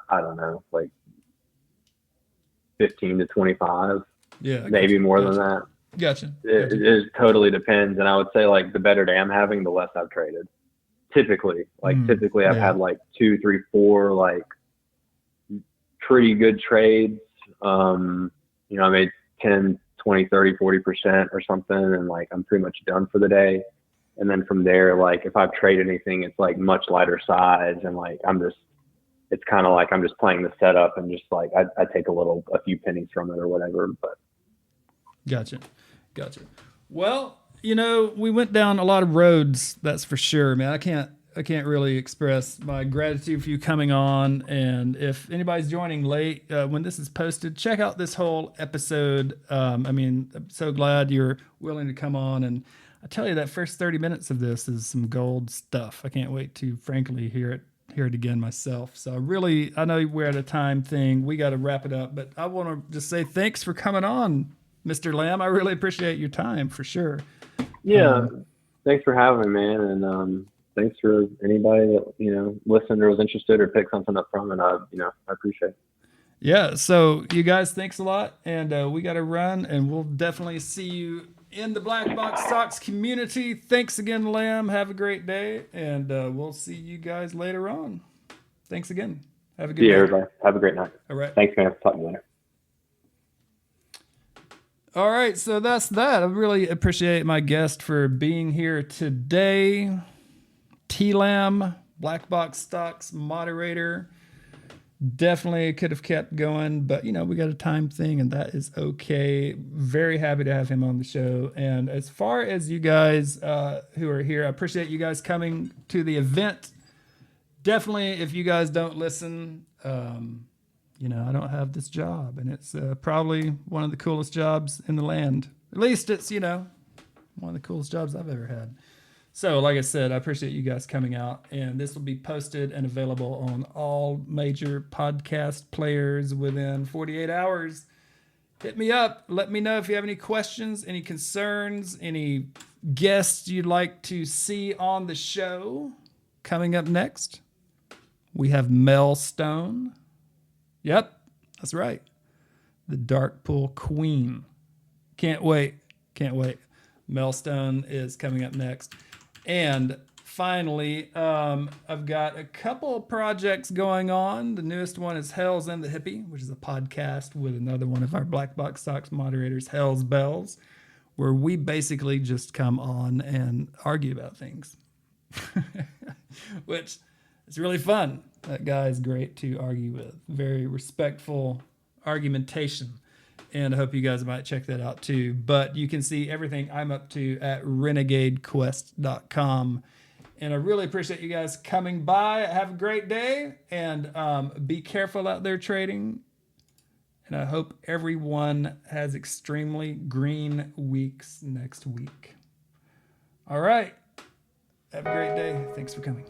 I don't know, like 15 to 25. Yeah, maybe more than that. Gotcha. It totally depends. And I would say like the better day I'm having, the less I've traded. Typically, I've had like 2, 3, 4 like pretty good trades. I made 10, 20, 30, 40% or something. And like, I'm pretty much done for the day. And then from there, like if I've traded anything, it's like much lighter size. And like, it's kind of like I'm just playing the setup and just like, I take a few pennies from it or whatever, but. Gotcha. Well, we went down a lot of roads, that's for sure, man. I can't really express my gratitude for you coming on. And if anybody's joining late, when this is posted, check out this whole episode. I'm so glad you're willing to come on. And I tell you, that first 30 minutes of this is some gold stuff. I can't wait to, frankly, hear it again myself. So I know we're at a time thing. We got to wrap it up, but I want to just say thanks for coming on, Mr. Lamb. I really appreciate your time for sure. Yeah. Thanks for having me, man. And, thanks for anybody that, listened or was interested or picked something up from it. I appreciate it. Yeah. So you guys, thanks a lot. And, we got to run and we'll definitely see you in the Black Box Stocks community. Thanks again, Lamb. Have a great day. And, we'll see you guys later on. Thanks again. Have a good day. See you, everybody. Have a great night. All right. Thanks, man. Talk to you later. All right, so that's that. I really appreciate my guest for being here today. T.Lamb, BlackBoxStocks Moderator. Definitely could have kept going, but we got a time thing and that is okay. Very happy to have him on the show. And as far as you guys who are here, I appreciate you guys coming to the event. Definitely, if you guys don't listen, I don't have this job, and it's probably one of the coolest jobs in the land. At least it's, one of the coolest jobs I've ever had. So, like I said, I appreciate you guys coming out, and this will be posted and available on all major podcast players within 48 hours. Hit me up. Let me know if you have any questions, any concerns, any guests you'd like to see on the show. Coming up next, we have Mel Stone. Yep, that's right. The Dark Pool Queen. Can't wait. Can't wait. Melstone is coming up next. And finally, I've got a couple projects going on. The newest one is Hell's and the Hippie, which is a podcast with another one of our BlackBoxStocks moderators, Hell's Bells, where we basically just come on and argue about things, which is really fun. That guy is great to argue with. Very respectful argumentation. And I hope you guys might check that out too. But you can see everything I'm up to at renegadequest.com. And I really appreciate you guys coming by. Have a great day, and be careful out there trading. And I hope everyone has extremely green weeks next week. All right. Have a great day. Thanks for coming.